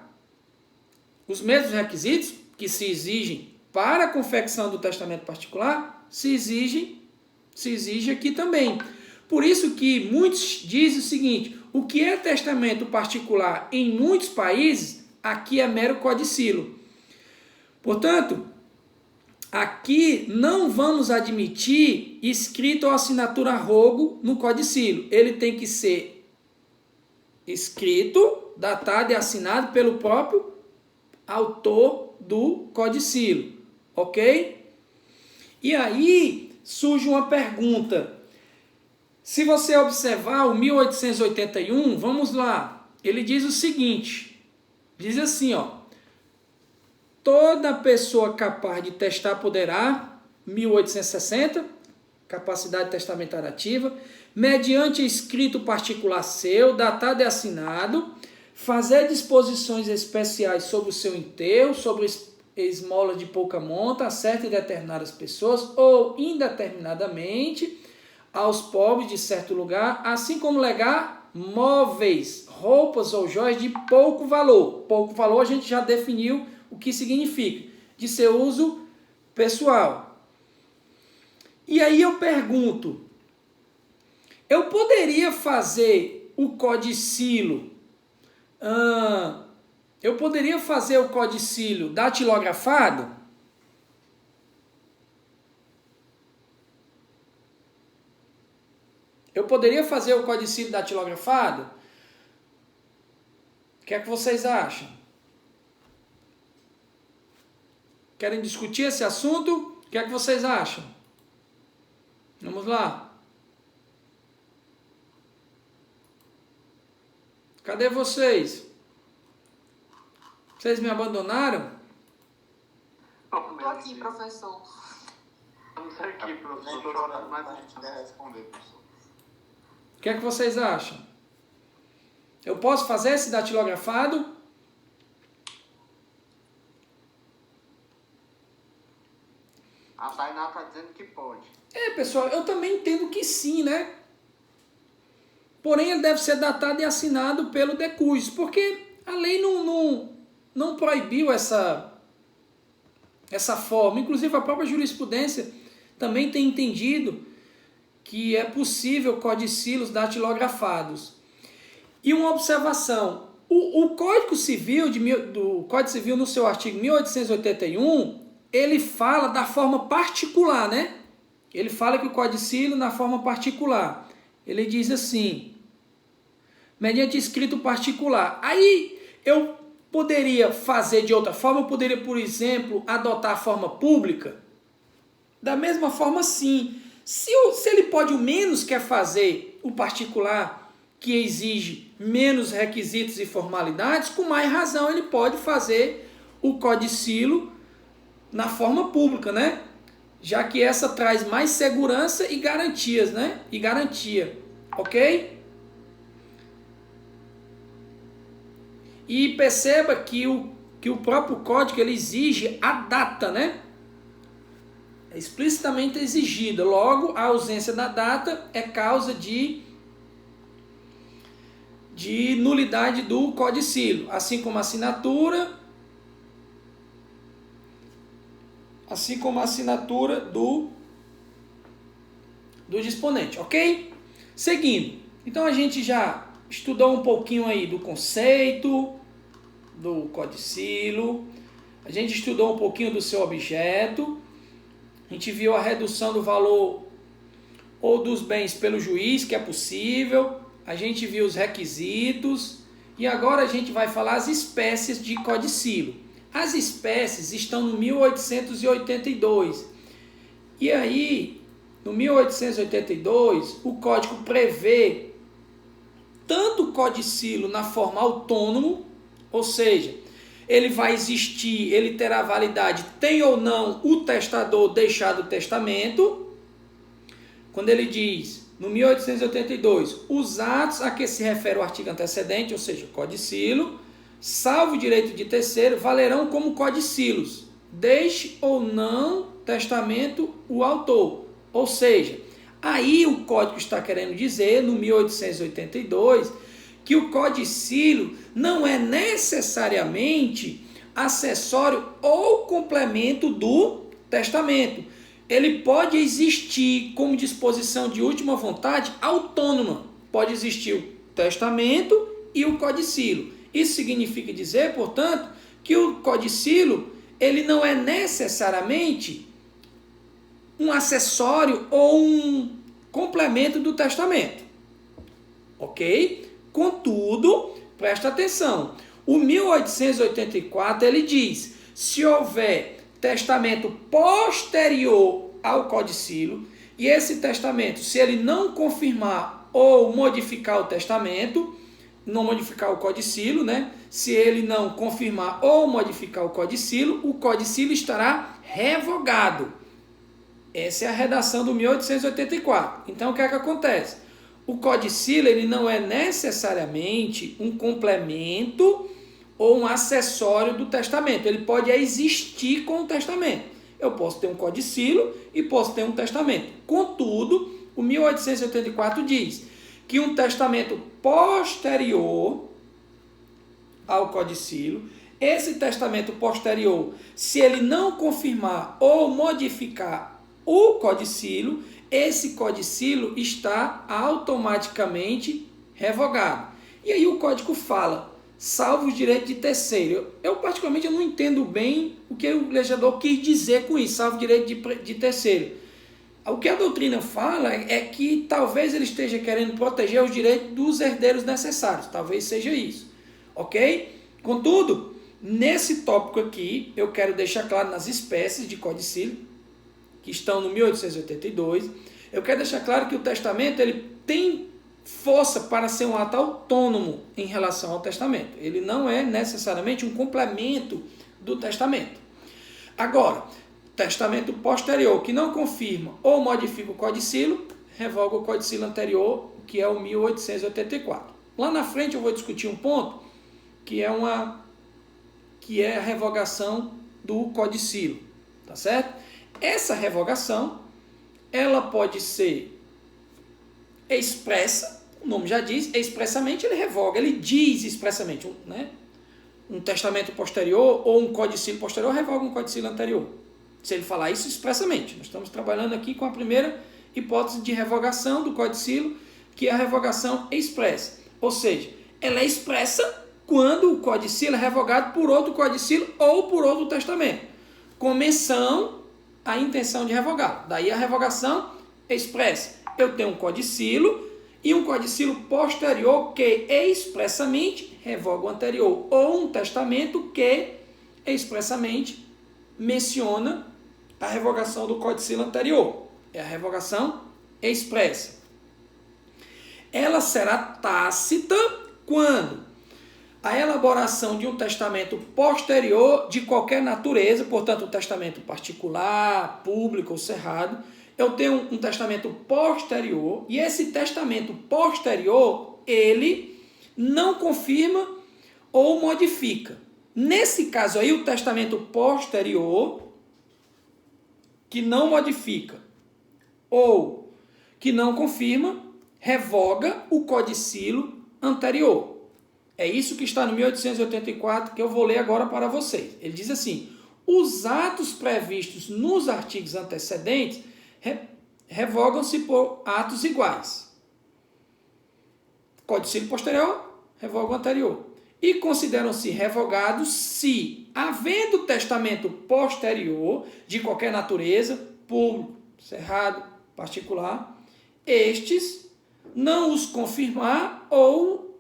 os mesmos requisitos que se exigem para a confecção do testamento particular, se exige aqui também. Por isso que muitos dizem o seguinte: o que é testamento particular em muitos países, aqui é mero codicilo. Portanto, aqui não vamos admitir escrito ou assinatura a rogo no codicilo. Ele tem que ser escrito, datado e assinado pelo próprio autor do codicilo, ok? E aí surge uma pergunta. Se você observar o 1881, vamos lá, ele diz o seguinte, diz assim, ó: toda pessoa capaz de testar poderá, 1860, capacidade testamentária ativa, mediante escrito particular seu, datado e assinado, fazer disposições especiais sobre o seu enterro, sobre esmola de pouca monta, a certas e determinadas pessoas, ou indeterminadamente, aos pobres de certo lugar, assim como legar móveis, roupas ou joias de pouco valor. Pouco valor a gente já definiu o que significa, de seu uso pessoal. E aí eu pergunto, eu poderia fazer o codicilo, datilografado? Eu poderia fazer o codicílio datilografado? O que é que vocês acham? Querem discutir esse assunto? O que é que vocês acham? Vamos lá. Cadê vocês? Vocês me abandonaram? Estou aqui, professor. Estamos aqui, professor. Mas a gente quer responder, professor. O que é que vocês acham? Eu posso fazer esse datilografado? A Tainá está dizendo que pode. Pessoal, eu também entendo que sim, né? Porém, ele deve ser datado e assinado pelo decus, porque a lei não proibiu essa forma. Inclusive, a própria jurisprudência também tem entendido que é possível codicílios datilografados. E uma observação, o Código Civil, do Código Civil no seu artigo 1881, ele fala da forma particular, né? Ele fala que o codicílio na forma particular. Ele diz assim, mediante escrito particular. Aí eu poderia fazer de outra forma, eu poderia, por exemplo, adotar a forma pública. Da mesma forma, sim. Se ele pode o menos quer fazer o particular, que exige menos requisitos e formalidades, com mais razão ele pode fazer o codicílio na forma pública, né? Já que essa traz mais segurança e garantias, né? E garantia, ok? E perceba que o próprio código ele exige a data, né? É explicitamente exigida. Logo, a ausência da data é causa de nulidade do codicílio, assim como a assinatura do disponente, ok? Seguindo, então a gente já estudou um pouquinho aí do conceito do codicílio, a gente estudou um pouquinho do seu objeto, a gente viu a redução do valor ou dos bens pelo juiz, que é possível, a gente viu os requisitos, e agora a gente vai falar as espécies de codicílio. As espécies estão no 1882. E aí, no 1882, o código prevê tanto o codicílio na forma autônomo, ou seja, ele vai existir, ele terá validade, tem ou não o testador deixado o testamento. Quando ele diz, no 1882, os atos a que se refere o artigo antecedente, ou seja, o codicílio, salvo direito de terceiro, valerão como codicílios, deixe ou não testamento o autor. Ou seja, aí o código está querendo dizer, no 1882, que o codicílio não é necessariamente acessório ou complemento do testamento. Ele pode existir como disposição de última vontade autônoma. Pode existir o testamento e o codicílio. Isso significa dizer, portanto, que o codicílio ele não é necessariamente um acessório ou um complemento do testamento. Ok? Contudo, presta atenção, o 1884 ele diz, se houver testamento posterior ao codicílio, e esse testamento, se ele não confirmar ou modificar o testamento, não modificar o codicílio, né? Se ele não confirmar ou modificar o codicílio estará revogado. Essa é a redação do 1884. Então, o que é que acontece? O codicílio ele não é necessariamente um complemento ou um acessório do testamento. Ele pode existir com o testamento. Eu posso ter um codicílio e posso ter um testamento. Contudo, o 1884 diz que um testamento posterior ao codicílio, esse testamento posterior, se ele não confirmar ou modificar o codicílio, esse codicílio está automaticamente revogado. E aí o código fala, salvo os direitos de terceiro. Eu particularmente não entendo bem o que o legislador quis dizer com isso, salvo direito de terceiro. O que a doutrina fala é que talvez ele esteja querendo proteger os direitos dos herdeiros necessários. Talvez seja isso. Ok? Contudo, nesse tópico aqui, eu quero deixar claro nas espécies de codicílio, que estão no 1882, eu quero deixar claro que o testamento ele tem força para ser um ato autônomo em relação ao testamento. Ele não é necessariamente um complemento do testamento. Agora, testamento posterior que não confirma ou modifica o codicílio, revoga o codicílio anterior, que é o 1884. Lá na frente eu vou discutir um ponto que é a revogação do codicílio, tá certo? Essa revogação, ela pode ser expressa, o nome já diz, expressamente ele revoga, ele diz expressamente, né? Um testamento posterior ou um codicílio posterior revoga um codicílio anterior. Se ele falar isso expressamente, nós estamos trabalhando aqui com a primeira hipótese de revogação do codicílio, que é a revogação expressa. Ou seja, ela é expressa quando o codicílio é revogado por outro codicílio ou por outro testamento. com menção à intenção de revogar. Daí a revogação expressa. Eu tenho um codicilo e um codicilo posterior que expressamente revoga o anterior, ou um testamento que expressamente menciona a revogação do codicilo anterior. É a revogação expressa. Ela será tácita quando a elaboração de um testamento posterior de qualquer natureza, portanto, um testamento particular, público ou cerrado, eu tenho um testamento posterior, e esse testamento posterior, ele não confirma ou modifica. Nesse caso aí, o testamento posterior, que não modifica ou que não confirma, revoga o codicilo anterior. É isso que está no 1884, que eu vou ler agora para vocês. Ele diz assim: os atos previstos nos artigos antecedentes revogam-se por atos iguais. Codicilo posterior, revoga o anterior. E consideram-se revogados se, havendo testamento posterior, de qualquer natureza, público, cerrado, particular, estes não os confirmar ou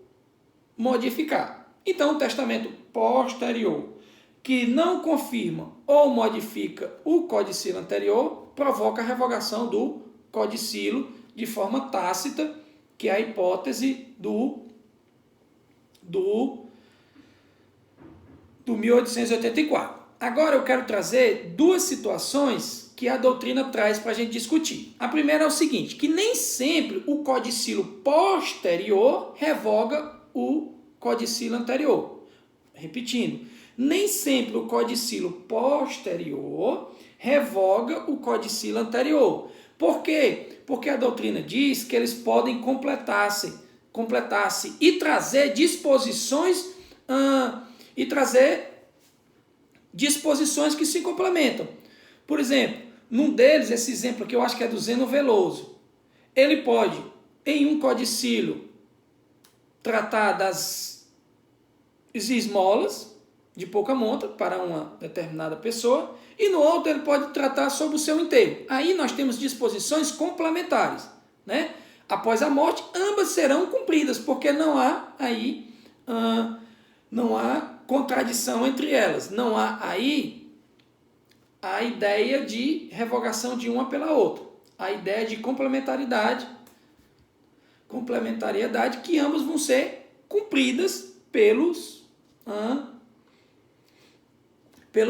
modificar. Então, o testamento posterior que não confirma ou modifica o codicilo anterior provoca a revogação do codicilo de forma tácita, que é a hipótese do 1884. Agora eu quero trazer duas situações que a doutrina traz para a gente discutir. A primeira é o seguinte, que nem sempre o codicilo posterior revoga o codicilo anterior. Repetindo, nem sempre o codicilo posterior revoga o codicilo anterior. Por quê? Porque a doutrina diz que eles podem completar-se e trazer disposições que se complementam. Por exemplo, num deles, esse exemplo que eu acho que é do Zeno Veloso, ele pode, em um codicilo, tratar das esmolas de pouca monta para uma determinada pessoa, e no outro ele pode tratar sobre o seu enterro. Aí nós temos disposições complementares, né? Após a morte, ambas serão cumpridas, porque não há aí não há contradição entre elas. Não há aí a ideia de revogação de uma pela outra. A ideia de complementariedade, que ambas vão ser cumpridas pelos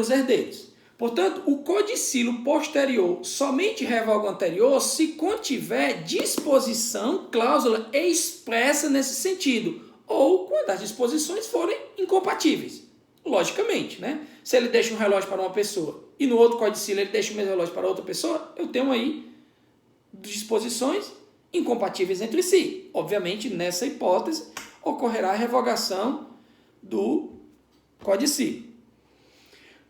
herdeiros. Portanto, o codicilo posterior somente revoga o anterior se contiver disposição, cláusula expressa nesse sentido, ou quando as disposições forem incompatíveis. Logicamente, né? Se ele deixa um relógio para uma pessoa e no outro codicilo ele deixa o mesmo relógio para outra pessoa, eu tenho aí disposições incompatíveis entre si. Obviamente, nessa hipótese, ocorrerá a revogação do codicilo.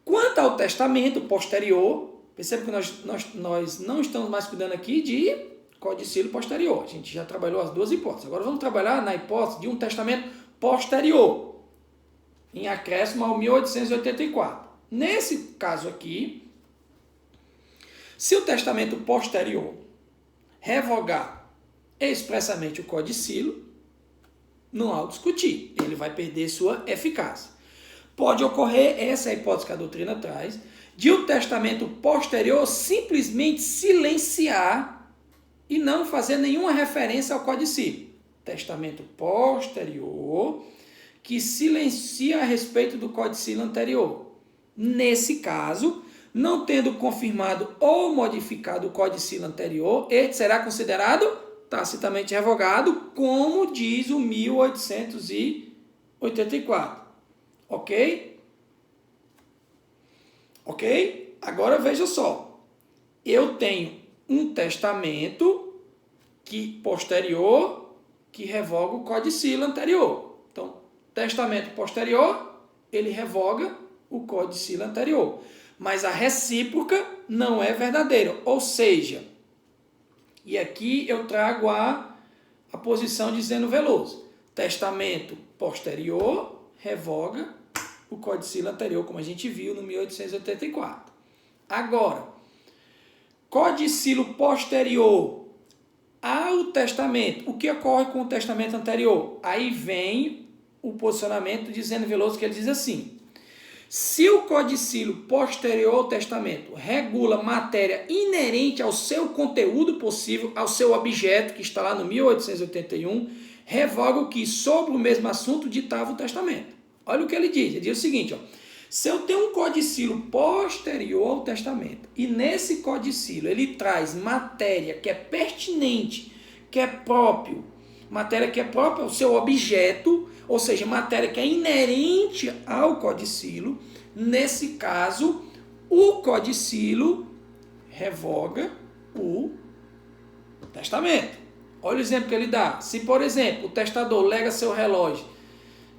Quanto ao testamento posterior, perceba que nós não estamos mais cuidando aqui de codicilo posterior. A gente já trabalhou as duas hipóteses. Agora vamos trabalhar na hipótese de um testamento posterior, em acréscimo ao 1884. Nesse caso aqui, se o testamento posterior revogar expressamente o codicilo, não há o discutir. Ele vai perder sua eficácia. Pode ocorrer, essa é a hipótese que a doutrina traz, de o testamento posterior simplesmente silenciar e não fazer nenhuma referência ao codicilo. Testamento posterior que silencia a respeito do codicilo anterior. Nesse caso, não tendo confirmado ou modificado o codicilo anterior, ele será considerado tacitamente revogado, como diz o 1884. Ok? Ok? Agora veja só. Eu tenho um testamento posterior que revoga o codicilo anterior. Então, testamento posterior, ele revoga o codicilo anterior. Mas a recíproca não é verdadeira. Ou seja, e aqui eu trago a posição de Zeno Veloso. Testamento posterior revoga o codicilo anterior, como a gente viu no 1884. Agora, codicilo posterior ao testamento. O que ocorre com o testamento anterior? Aí vem o posicionamento de Zeno Veloso, que ele diz assim: se o codicilo posterior ao testamento regula matéria inerente ao seu conteúdo possível, ao seu objeto, que está lá no 1881, revoga o que sobre o mesmo assunto ditava o testamento. Olha o que ele diz. Ele diz o seguinte, ó: se eu tenho um codicilo posterior ao testamento e nesse codicilo ele traz matéria que é pertinente, que é próprio, matéria que é própria ao seu objeto, ou seja, matéria que é inerente ao codicilo, nesse caso, o codicilo revoga o testamento. Olha o exemplo que ele dá. Se, por exemplo, o testador lega seu relógio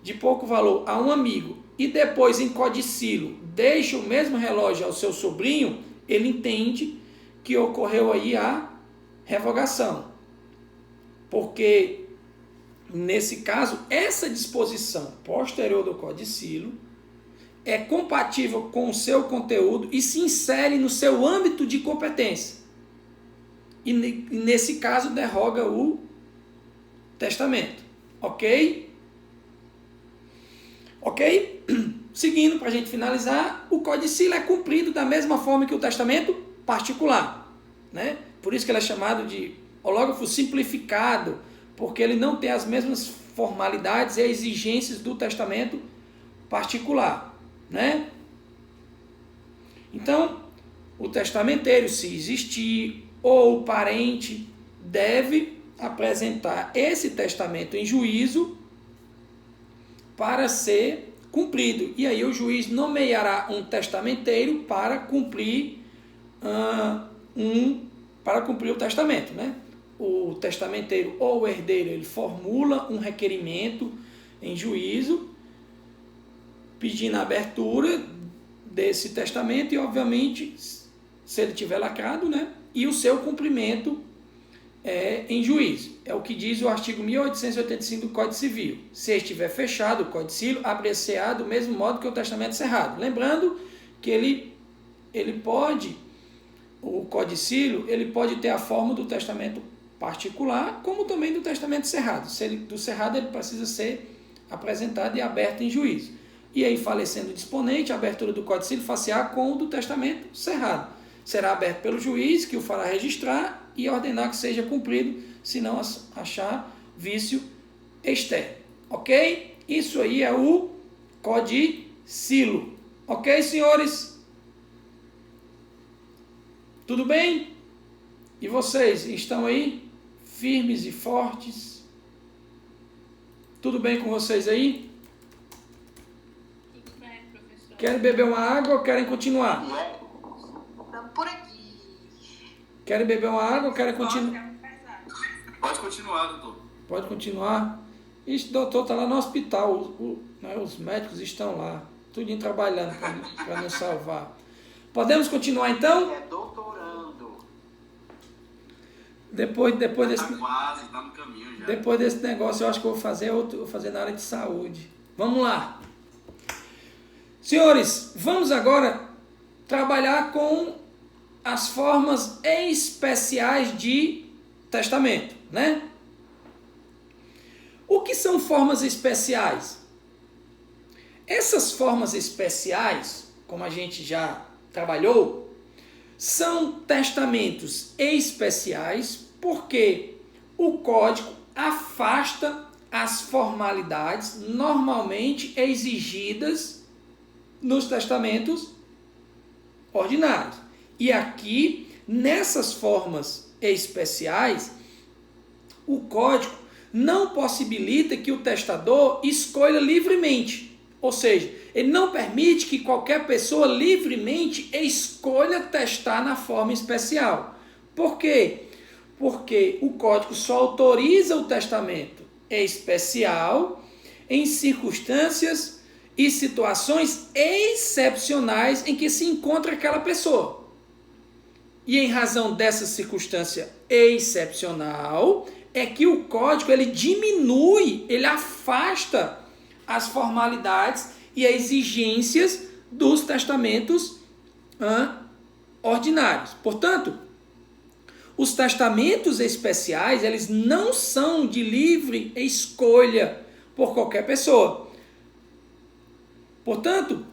de pouco valor a um amigo e depois em codicilo deixa o mesmo relógio ao seu sobrinho, ele entende que ocorreu aí a revogação. Porque, nesse caso, essa disposição posterior do codicilo é compatível com o seu conteúdo e se insere no seu âmbito de competência. E nesse caso derroga o testamento. Ok? Ok? Seguindo, para a gente finalizar, o codicilo é cumprido da mesma forma que o testamento particular, né? Por isso que ele é chamado de hológrafo simplificado, porque ele não tem as mesmas formalidades e exigências do testamento particular, né? Então, o testamenteiro, se existir, ou o parente, deve apresentar esse testamento em juízo para ser cumprido. E aí o juiz nomeará um testamenteiro para cumprir o testamento, né? O testamenteiro ou o herdeiro, ele formula um requerimento em juízo pedindo a abertura desse testamento e, obviamente, se ele tiver lacrado, né? E o seu cumprimento em juízo. É o que diz o artigo 1885 do Código Civil. Se estiver fechado o codicilo, abre-se-á do mesmo modo que o testamento cerrado. Lembrando que ele pode, o codicilo, ele pode ter a forma do testamento particular, como também do testamento cerrado. Do cerrado ele precisa ser apresentado e aberto em juízo. E aí, falecendo o disponente, a abertura do codicilo far-se-á com o do testamento cerrado. Será aberto pelo juiz, que o fará registrar e ordenar que seja cumprido, se não achar vício externo. Ok? Isso aí é o codicilo. Ok, senhores? Tudo bem? E vocês estão aí? Firmes e fortes? Tudo bem com vocês aí? Tudo bem, professor. Querem beber uma água ou querem continuar? Estamos por aqui. Querem beber uma água ou querem continuar? Pode continuar, doutor. Pode continuar. Ixi, doutor, está lá no hospital. Os médicos estão lá. Tudinho trabalhando para nos salvar. Podemos continuar então? É doutorando. Depois desse, Tá quase, tá no caminho já. depois desse negócio, eu acho que eu vou fazer na área de saúde. Vamos lá. Senhores, vamos agora trabalhar com as formas especiais de testamento, né? O que são formas especiais? Essas formas especiais, como a gente já trabalhou, são testamentos especiais porque o código afasta as formalidades normalmente exigidas nos testamentos ordinários. E aqui, nessas formas especiais, o código não possibilita que o testador escolha livremente. Ou seja, ele não permite que qualquer pessoa livremente escolha testar na forma especial. Por quê? Porque o código só autoriza o testamento especial em circunstâncias e situações excepcionais em que se encontra aquela pessoa. E em razão dessa circunstância excepcional, é que o código ele diminui, ele afasta as formalidades e exigências dos testamentos ordinários. Portanto, os testamentos especiais, eles não são de livre escolha por qualquer pessoa. Portanto,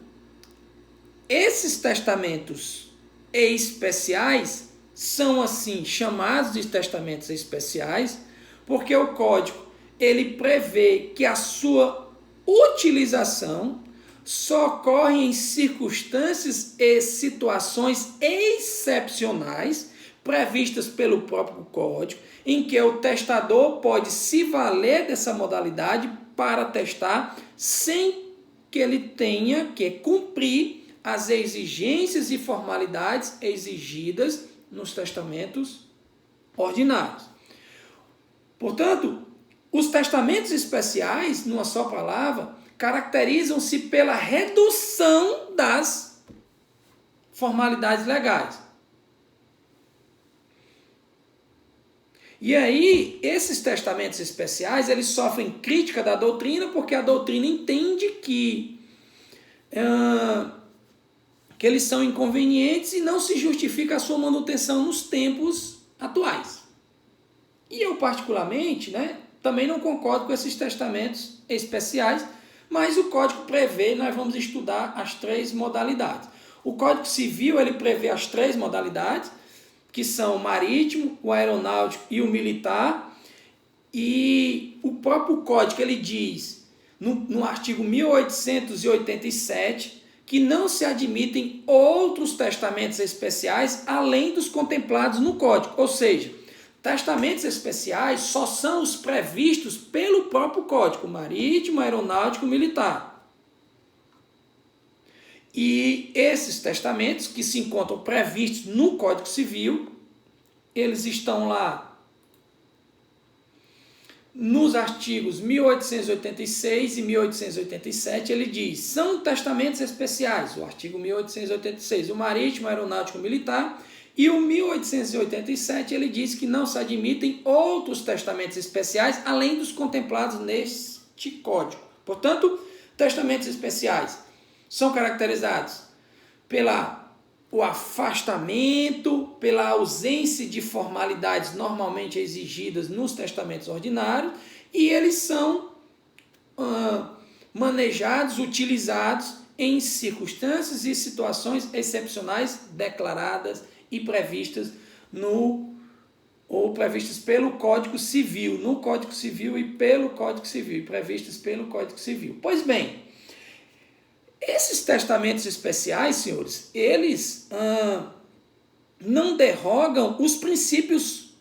esses testamentos especiais são assim chamados de testamentos especiais, porque o Código ele prevê que a sua utilização só ocorre em circunstâncias e situações excepcionais previstas pelo próprio Código, em que o testador pode se valer dessa modalidade para testar sem que ele tenha que cumprir as exigências e formalidades exigidas nos testamentos ordinários. Portanto, os testamentos especiais, numa só palavra, caracterizam-se pela redução das formalidades legais. E aí, esses testamentos especiais, eles sofrem crítica da doutrina, porque a doutrina entende que eles são inconvenientes e não se justifica a sua manutenção nos tempos atuais. E eu, particularmente, também não concordo com esses testamentos especiais, mas o Código prevê, nós vamos estudar as 3 modalidades. O Código Civil, ele prevê as 3 modalidades, que são o marítimo, o aeronáutico e o militar. E o próprio Código, ele diz, no artigo 1887, que não se admitem outros testamentos especiais além dos contemplados no Código. Ou seja, testamentos especiais só são os previstos pelo próprio Código Marítimo, Aeronáutico e Militar. E esses testamentos que se encontram previstos no Código Civil, eles estão lá nos artigos 1886 e 1887, ele diz, são testamentos especiais, o artigo 1886, o marítimo, aeronáutico, militar, e o 1887, ele diz que não se admitem outros testamentos especiais, além dos contemplados neste código. Portanto, testamentos especiais são caracterizados o afastamento, pela ausência de formalidades normalmente exigidas nos testamentos ordinários, e eles são manejados, utilizados em circunstâncias e situações excepcionais declaradas e previstas previstas pelo Código Civil, no Código Civil e pelo Código Civil, previstas pelo Código Civil. Pois bem, esses testamentos especiais, senhores, eles não derrogam os princípios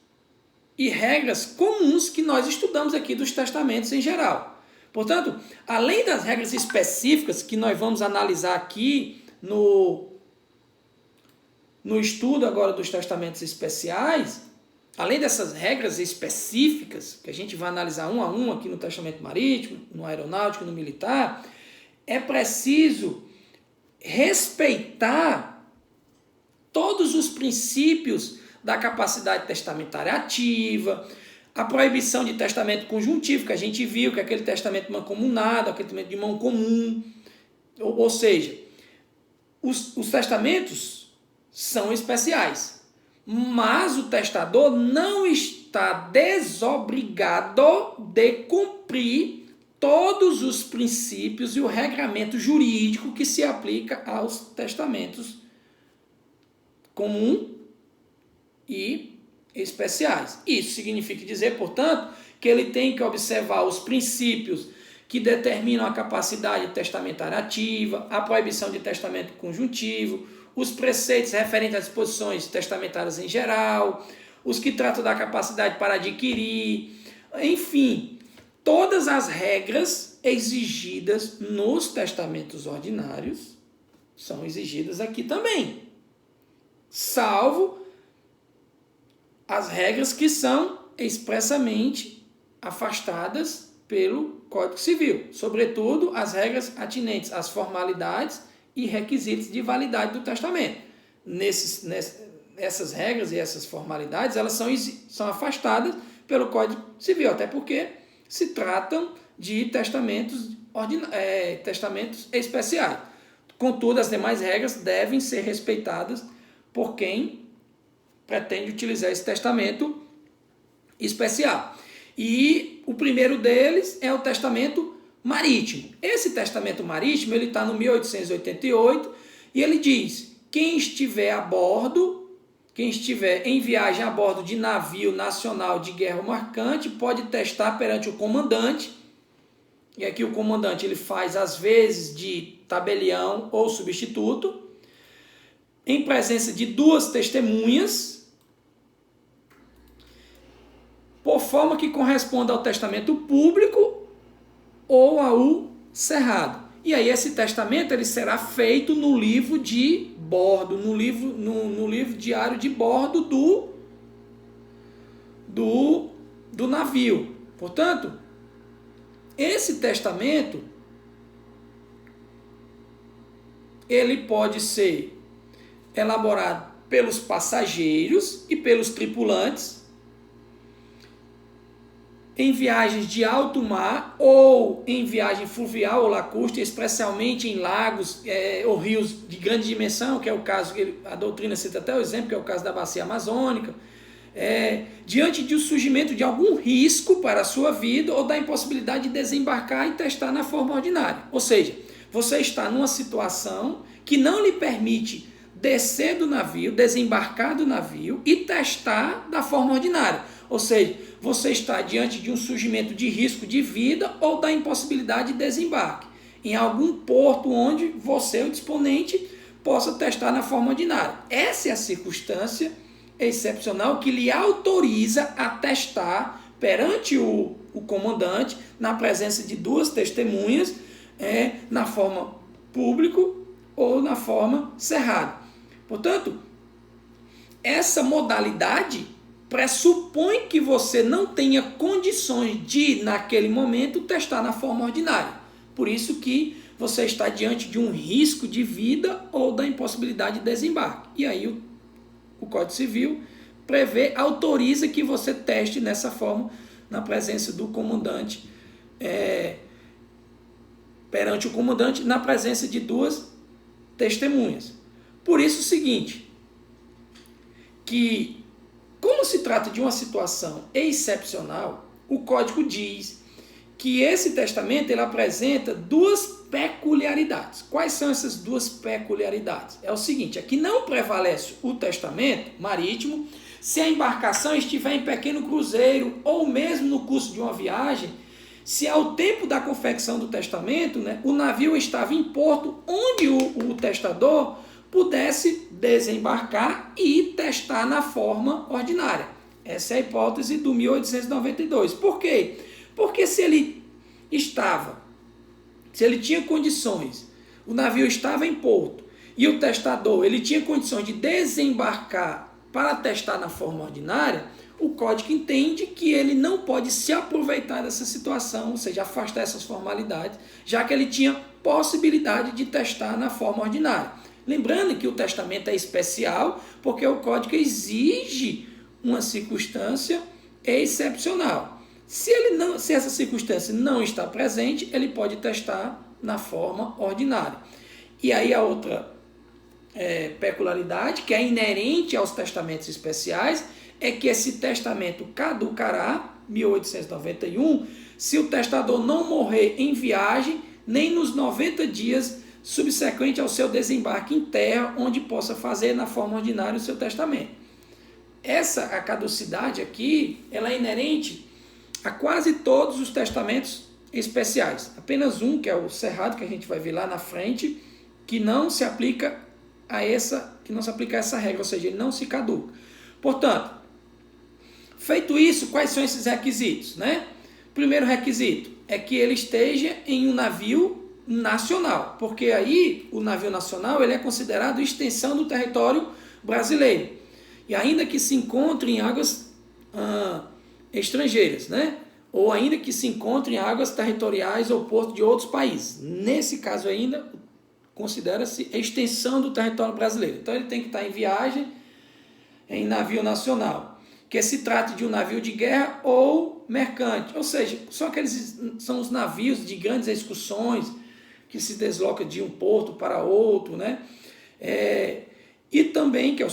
e regras comuns que nós estudamos aqui dos testamentos em geral. Portanto, além das regras específicas que nós vamos analisar aqui no estudo agora dos testamentos especiais, além dessas regras específicas, que a gente vai analisar um a um aqui no testamento marítimo, no aeronáutico, no militar, é preciso respeitar todos os princípios da capacidade testamentária ativa, a proibição de testamento conjuntivo, que a gente viu, que é aquele testamento mancomunado, aquele testamento de mão comum. Ou seja, os testamentos são especiais, mas o testador não está desobrigado de cumprir todos os princípios e o regramento jurídico que se aplica aos testamentos comum e especiais. Isso significa dizer, portanto, que ele tem que observar os princípios que determinam a capacidade testamentária ativa, a proibição de testamento conjuntivo, os preceitos referentes às disposições testamentárias em geral, os que tratam da capacidade para adquirir, enfim, todas as regras exigidas nos testamentos ordinários são exigidas aqui também, salvo as regras que são expressamente afastadas pelo Código Civil, sobretudo as regras atinentes às formalidades e requisitos de validade do testamento. Essas regras e essas formalidades, elas são afastadas pelo Código Civil, até porque se tratam de testamentos especiais. Contudo, as demais regras devem ser respeitadas por quem pretende utilizar esse testamento especial. E o primeiro deles é o testamento marítimo. Esse testamento marítimo ele está no 1888 e ele diz: quem estiver a bordo, quem estiver em viagem a bordo de navio nacional de guerra ou mercante pode testar perante o comandante. E aqui o comandante ele faz às vezes de tabelião ou substituto, em presença de 2 testemunhas, por forma que corresponda ao testamento público ou ao cerrado. E aí esse testamento ele será feito no livro de bordo, no livro diário de bordo do navio. Portanto, esse testamento ele pode ser elaborado pelos passageiros e pelos tripulantes em viagens de alto mar ou em viagem fluvial ou lacustre, especialmente em lagos ou rios de grande dimensão, que é o caso, a doutrina cita até o exemplo, que é o caso da bacia amazônica, diante do surgimento de algum risco para a sua vida ou da impossibilidade de desembarcar e testar na forma ordinária. Ou seja, você está numa situação que não lhe permite descer do navio, desembarcar do navio e testar da forma ordinária. Ou seja, você está diante de um surgimento de risco de vida ou da impossibilidade de desembarque em algum porto onde você, o disponente, possa testar na forma ordinária. Essa é a circunstância excepcional que lhe autoriza a testar perante o comandante, na presença de 2 testemunhas, na forma público ou na forma cerrada. Portanto, essa modalidade pressupõe que você não tenha condições de, naquele momento, testar na forma ordinária. Por isso que você está diante de um risco de vida ou da impossibilidade de desembarque. E aí o Código Civil autoriza que você teste nessa forma, na presença do comandante, perante o comandante, na presença de 2 testemunhas. Por isso o seguinte, que como se trata de uma situação excepcional, o Código diz que esse testamento ele apresenta 2 peculiaridades. Quais são essas 2 peculiaridades? É o seguinte, é que não prevalece o testamento marítimo se a embarcação estiver em pequeno cruzeiro ou mesmo no curso de uma viagem, se ao tempo da confecção do testamento, o navio estava em porto onde o testador pudesse desembarcar e testar na forma ordinária. Essa é a hipótese do 1892. Por quê? Porque se ele tinha condições, o navio estava em porto e o testador ele tinha condições de desembarcar para testar na forma ordinária, o Código entende que ele não pode se aproveitar dessa situação, ou seja, afastar essas formalidades, já que ele tinha possibilidade de testar na forma ordinária. Lembrando que o testamento é especial porque o Código exige uma circunstância excepcional. Se essa circunstância não está presente, ele pode testar na forma ordinária. E aí a outra peculiaridade, que é inerente aos testamentos especiais, é que esse testamento caducará, 1891, se o testador não morrer em viagem, nem nos 90 dias subsequente ao seu desembarque em terra, onde possa fazer na forma ordinária o seu testamento. A caducidade aqui, ela é inerente a quase todos os testamentos especiais. Apenas um, que é o cerrado, que a gente vai ver lá na frente, que não se aplica a essa regra, ou seja, ele não se caduca. Portanto, feito isso, quais são esses requisitos? Primeiro requisito é que ele esteja em um navio nacional, porque aí o navio nacional ele é considerado extensão do território brasileiro, e ainda que se encontre em águas estrangeiras, ou ainda que se encontre em águas territoriais ou porto de outros países. Nesse caso ainda, considera-se extensão do território brasileiro. Então ele tem que estar em viagem em navio nacional, que se trate de um navio de guerra ou mercante, ou seja, são os navios de grandes excursões, que se desloca de um porto para outro, E também, que é o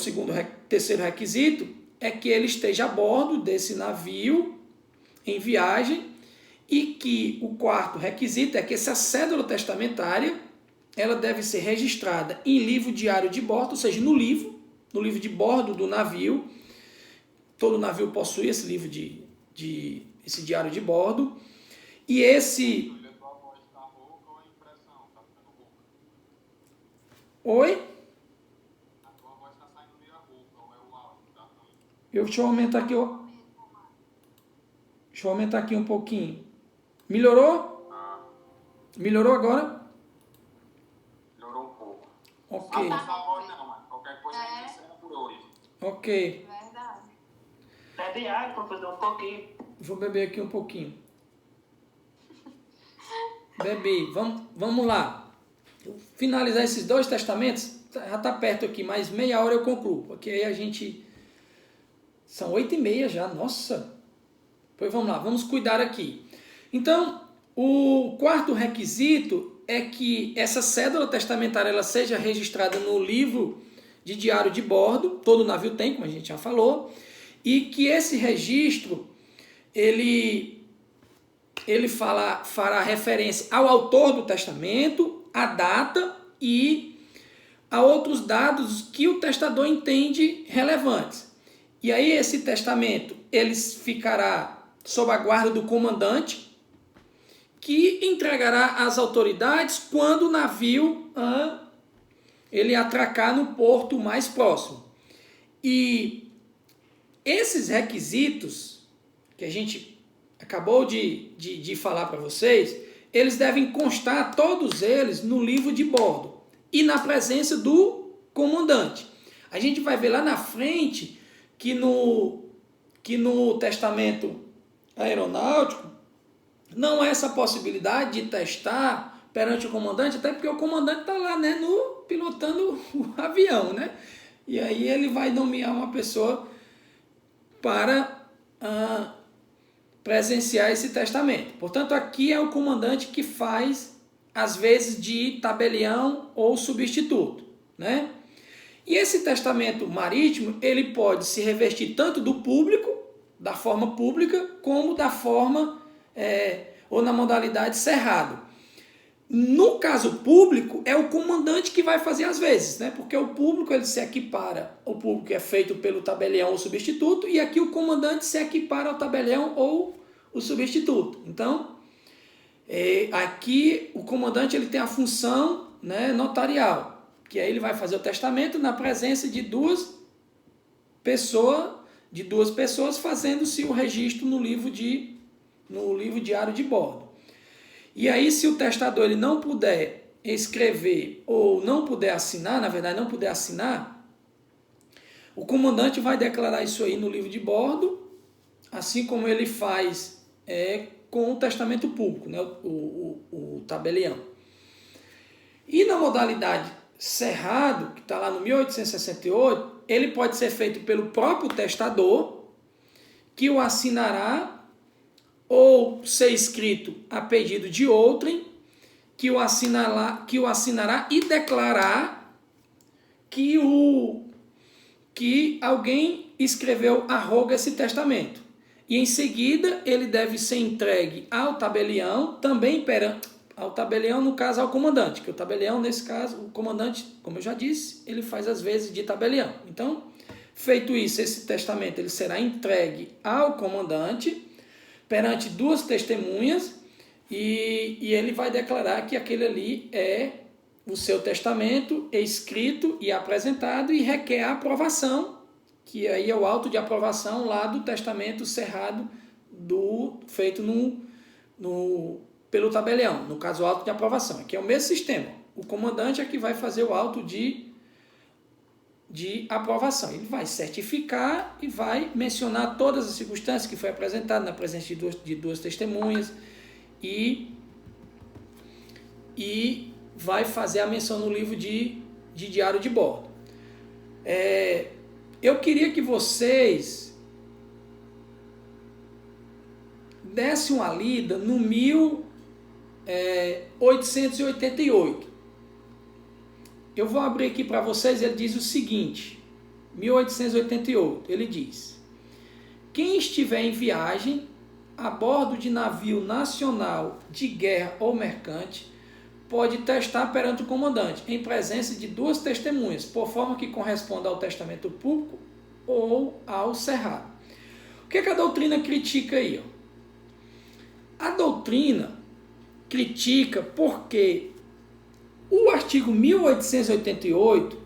terceiro requisito, é que ele esteja a bordo desse navio em viagem, e que o quarto requisito é que essa cédula testamentária ela deve ser registrada em livro diário de bordo, ou seja, no livro de bordo do navio. Todo navio possui esse livro esse diário de bordo. E esse... Oi? Deixa eu aumentar aqui, deixa eu aumentar aqui um pouquinho. Melhorou? Melhorou agora? Melhorou um pouco. Ok. Não tá voz não, mano. Qualquer coisa que disser é por hoje. Ok. Verdade. Bebe água, professor, um pouquinho. Vou beber aqui um pouquinho. Bebi. Vamos lá. Vou finalizar esses 2 testamentos. Já está perto aqui, mais meia hora eu concluo. Porque aí a gente... São 8h30 já. Nossa. Pois vamos lá. Vamos cuidar aqui. Então, o quarto requisito é que essa cédula testamentária ela seja registrada no livro de diário de bordo. Todo navio tem, como a gente já falou. E que esse registro, ele fará referência ao autor do testamento, à data e a outros dados que o testador entende relevantes. E aí esse testamento ele ficará sob a guarda do comandante, que entregará às autoridades quando o navio ele atracar no porto mais próximo. E esses requisitos que a gente acabou de falar para vocês, eles devem constar, todos eles, no livro de bordo e na presença do comandante. A gente vai ver lá na frente que no testamento aeronáutico não há essa possibilidade de testar perante o comandante, até porque o comandante está lá, né, pilotando o avião, né? E aí ele vai nomear uma pessoa para presenciar esse testamento. Portanto, aqui é o comandante que faz, às vezes, de tabelião ou substituto, né? E esse testamento marítimo, ele pode se revestir tanto do público, da forma pública, como da forma ou na modalidade cerrado. No caso público, é o comandante que vai fazer às vezes, né? Porque o público ele se equipara, o público é feito pelo tabelião ou substituto, e aqui o comandante se equipara ao tabelião ou o substituto. Então, aqui o comandante ele tem a função, né, notarial, que aí ele vai fazer o testamento na presença de duas pessoas fazendo-se o registro no livro diário de bordo. E aí, se o testador ele não puder escrever ou não puder assinar, na verdade não puder assinar, o comandante vai declarar isso aí no livro de bordo, assim como ele faz com o testamento público, né, o tabelião. E na modalidade cerrado, que está lá no 1868, ele pode ser feito pelo próprio testador, que o assinará, ou ser escrito a pedido de outrem, que o assinará e declarar que alguém escreveu a roga esse testamento. E em seguida ele deve ser entregue ao tabelião, também ao tabelião, no caso ao comandante, que o tabelião, nesse caso, o comandante, como eu já disse, ele faz às vezes de tabelião. Então, feito isso, esse testamento ele será entregue ao comandante perante duas testemunhas, e ele vai declarar que aquele ali é o seu testamento escrito e apresentado, e requer a aprovação, que aí é o auto de aprovação lá do testamento cerrado feito pelo tabelião, no caso o auto de aprovação, que é o mesmo sistema. O comandante é que vai fazer o auto de aprovação. Ele vai certificar e vai mencionar todas as circunstâncias que foi apresentado na presença de duas testemunhas e vai fazer a menção no livro de diário de bordo. Eu queria que vocês dessem uma lida no 1888. eu vou abrir aqui para vocês, ele diz o seguinte, 1888, ele diz: quem estiver em viagem a bordo de navio nacional de guerra ou mercante pode testar perante o comandante, em presença de 2 testemunhas, por forma que corresponda ao testamento público ou ao cerrado. O que a doutrina critica aí? A doutrina critica porque o artigo 1888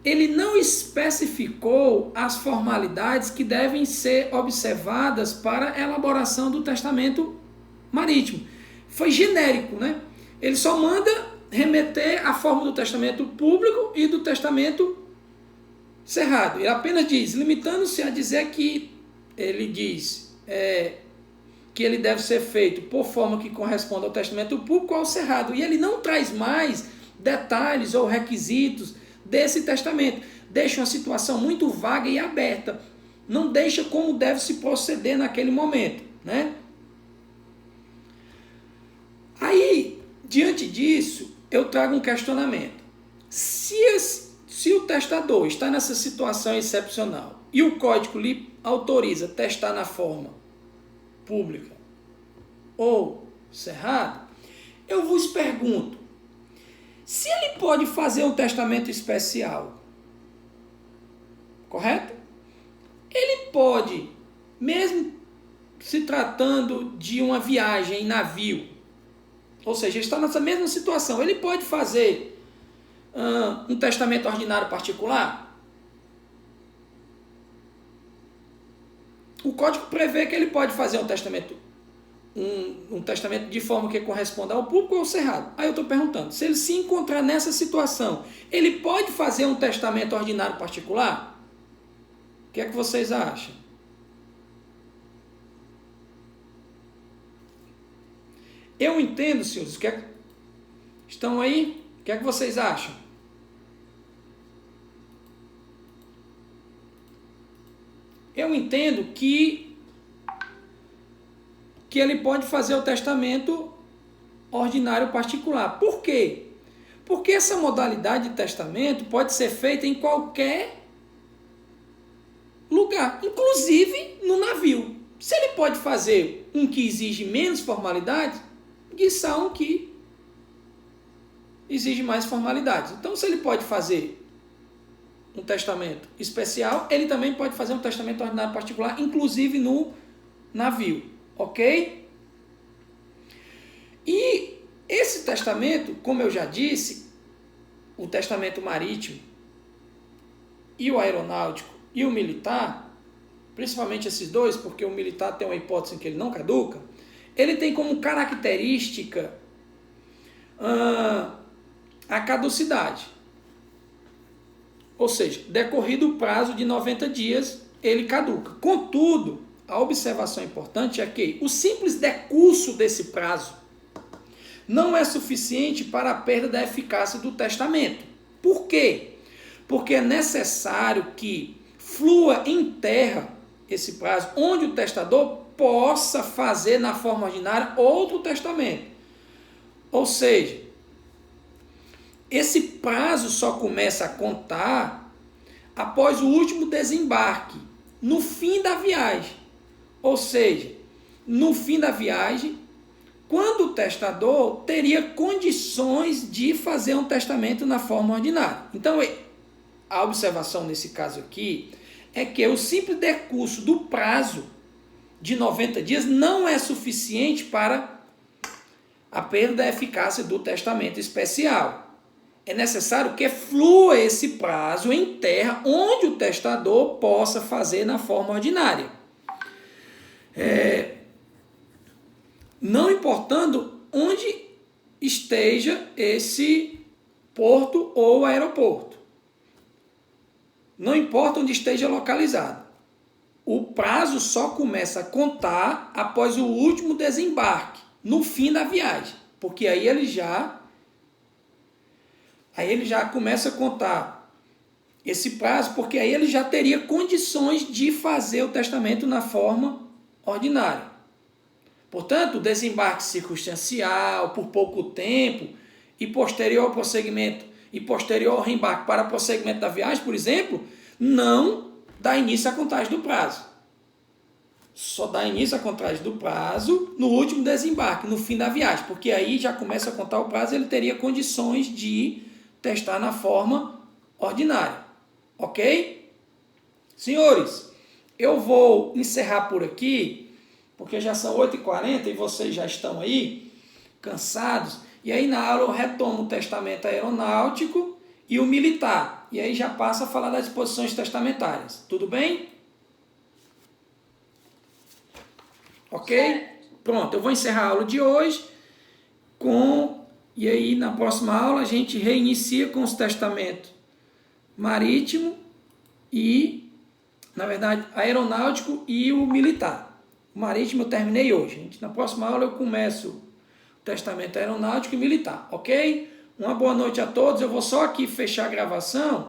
ele não especificou as formalidades que devem ser observadas para a elaboração do testamento marítimo. Foi genérico, né? Ele só manda remeter a forma do testamento público e do testamento cerrado. Ele apenas diz, limitando-se a dizer que ele diz que ele deve ser feito por forma que corresponda ao testamento público ou ao cerrado. E ele não traz mais detalhes ou requisitos desse testamento. Deixa uma situação muito vaga e aberta. Não deixa como deve se proceder naquele momento, né? Aí, diante disso, eu trago um questionamento. Se o testador está nessa situação excepcional e o código lhe autoriza testar na forma pública ou cerrado, eu vos pergunto, se ele pode fazer um testamento especial, correto? Ele pode, mesmo se tratando de uma viagem em navio, ou seja, está nessa mesma situação, ele pode fazer um testamento ordinário particular? O código prevê que ele pode fazer um testamento de forma que corresponda ao público ou ao cerrado. Aí eu estou perguntando, se ele se encontrar nessa situação, ele pode fazer um testamento ordinário particular? O que é que vocês acham? Eu entendo, senhores, estão aí? O que é que vocês acham? Eu entendo que ele pode fazer o testamento ordinário particular. Por quê? Porque essa modalidade de testamento pode ser feita em qualquer lugar, inclusive no navio. Se ele pode fazer um que exige menos formalidades, quiçá um que exige mais formalidades. Então, se ele pode fazer um testamento especial, ele também pode fazer um testamento ordinário particular, inclusive no navio. Ok? E esse testamento, como eu já disse, o testamento marítimo e o aeronáutico e o militar, principalmente esses dois, porque o militar tem uma hipótese em que ele não caduca, ele tem como característica a caducidade. Ou seja, decorrido o prazo de 90 dias, ele caduca. Contudo, a observação importante é que o simples decurso desse prazo não é suficiente para a perda da eficácia do testamento. Por quê? Porque é necessário que flua em terra esse prazo, onde o testador possa fazer na forma ordinária outro testamento. Ou seja, esse prazo só começa a contar após o último desembarque, no fim da viagem. Ou seja, no fim da viagem, quando o testador teria condições de fazer um testamento na forma ordinária. Então, a observação nesse caso aqui é que o simples decurso do prazo de 90 dias não é suficiente para a perda da eficácia do testamento especial. É necessário que flua esse prazo em terra, onde o testador possa fazer na forma ordinária. Não importando onde esteja esse porto ou aeroporto. Não importa onde esteja localizado. O prazo só começa a contar após o último desembarque, no fim da viagem. Porque aí ele já começa a contar esse prazo, porque aí ele já teria condições de fazer o testamento na forma ordinária. Portanto, o desembarque circunstancial, por pouco tempo, e posterior ao prosseguimento e posterior ao reembarque para prosseguimento da viagem, por exemplo, não dá início à contagem do prazo. Só dá início à contagem do prazo no último desembarque, no fim da viagem, porque aí já começa a contar o prazo e ele teria condições de testar na forma ordinária. Ok? Senhores, eu vou encerrar por aqui, porque já são 8h40 e vocês já estão aí cansados. E aí na aula eu retomo o testamento aeronáutico e o militar. E aí já passo a falar das disposições testamentárias. Tudo bem? Ok? Pronto, eu vou encerrar a aula de hoje e aí na próxima aula a gente reinicia com os testamentos marítimo e, na verdade, aeronáutico e o militar. O marítimo eu terminei hoje. Na próxima aula eu começo o testamento aeronáutico e militar, ok? Uma boa noite a todos. Eu vou só aqui fechar a gravação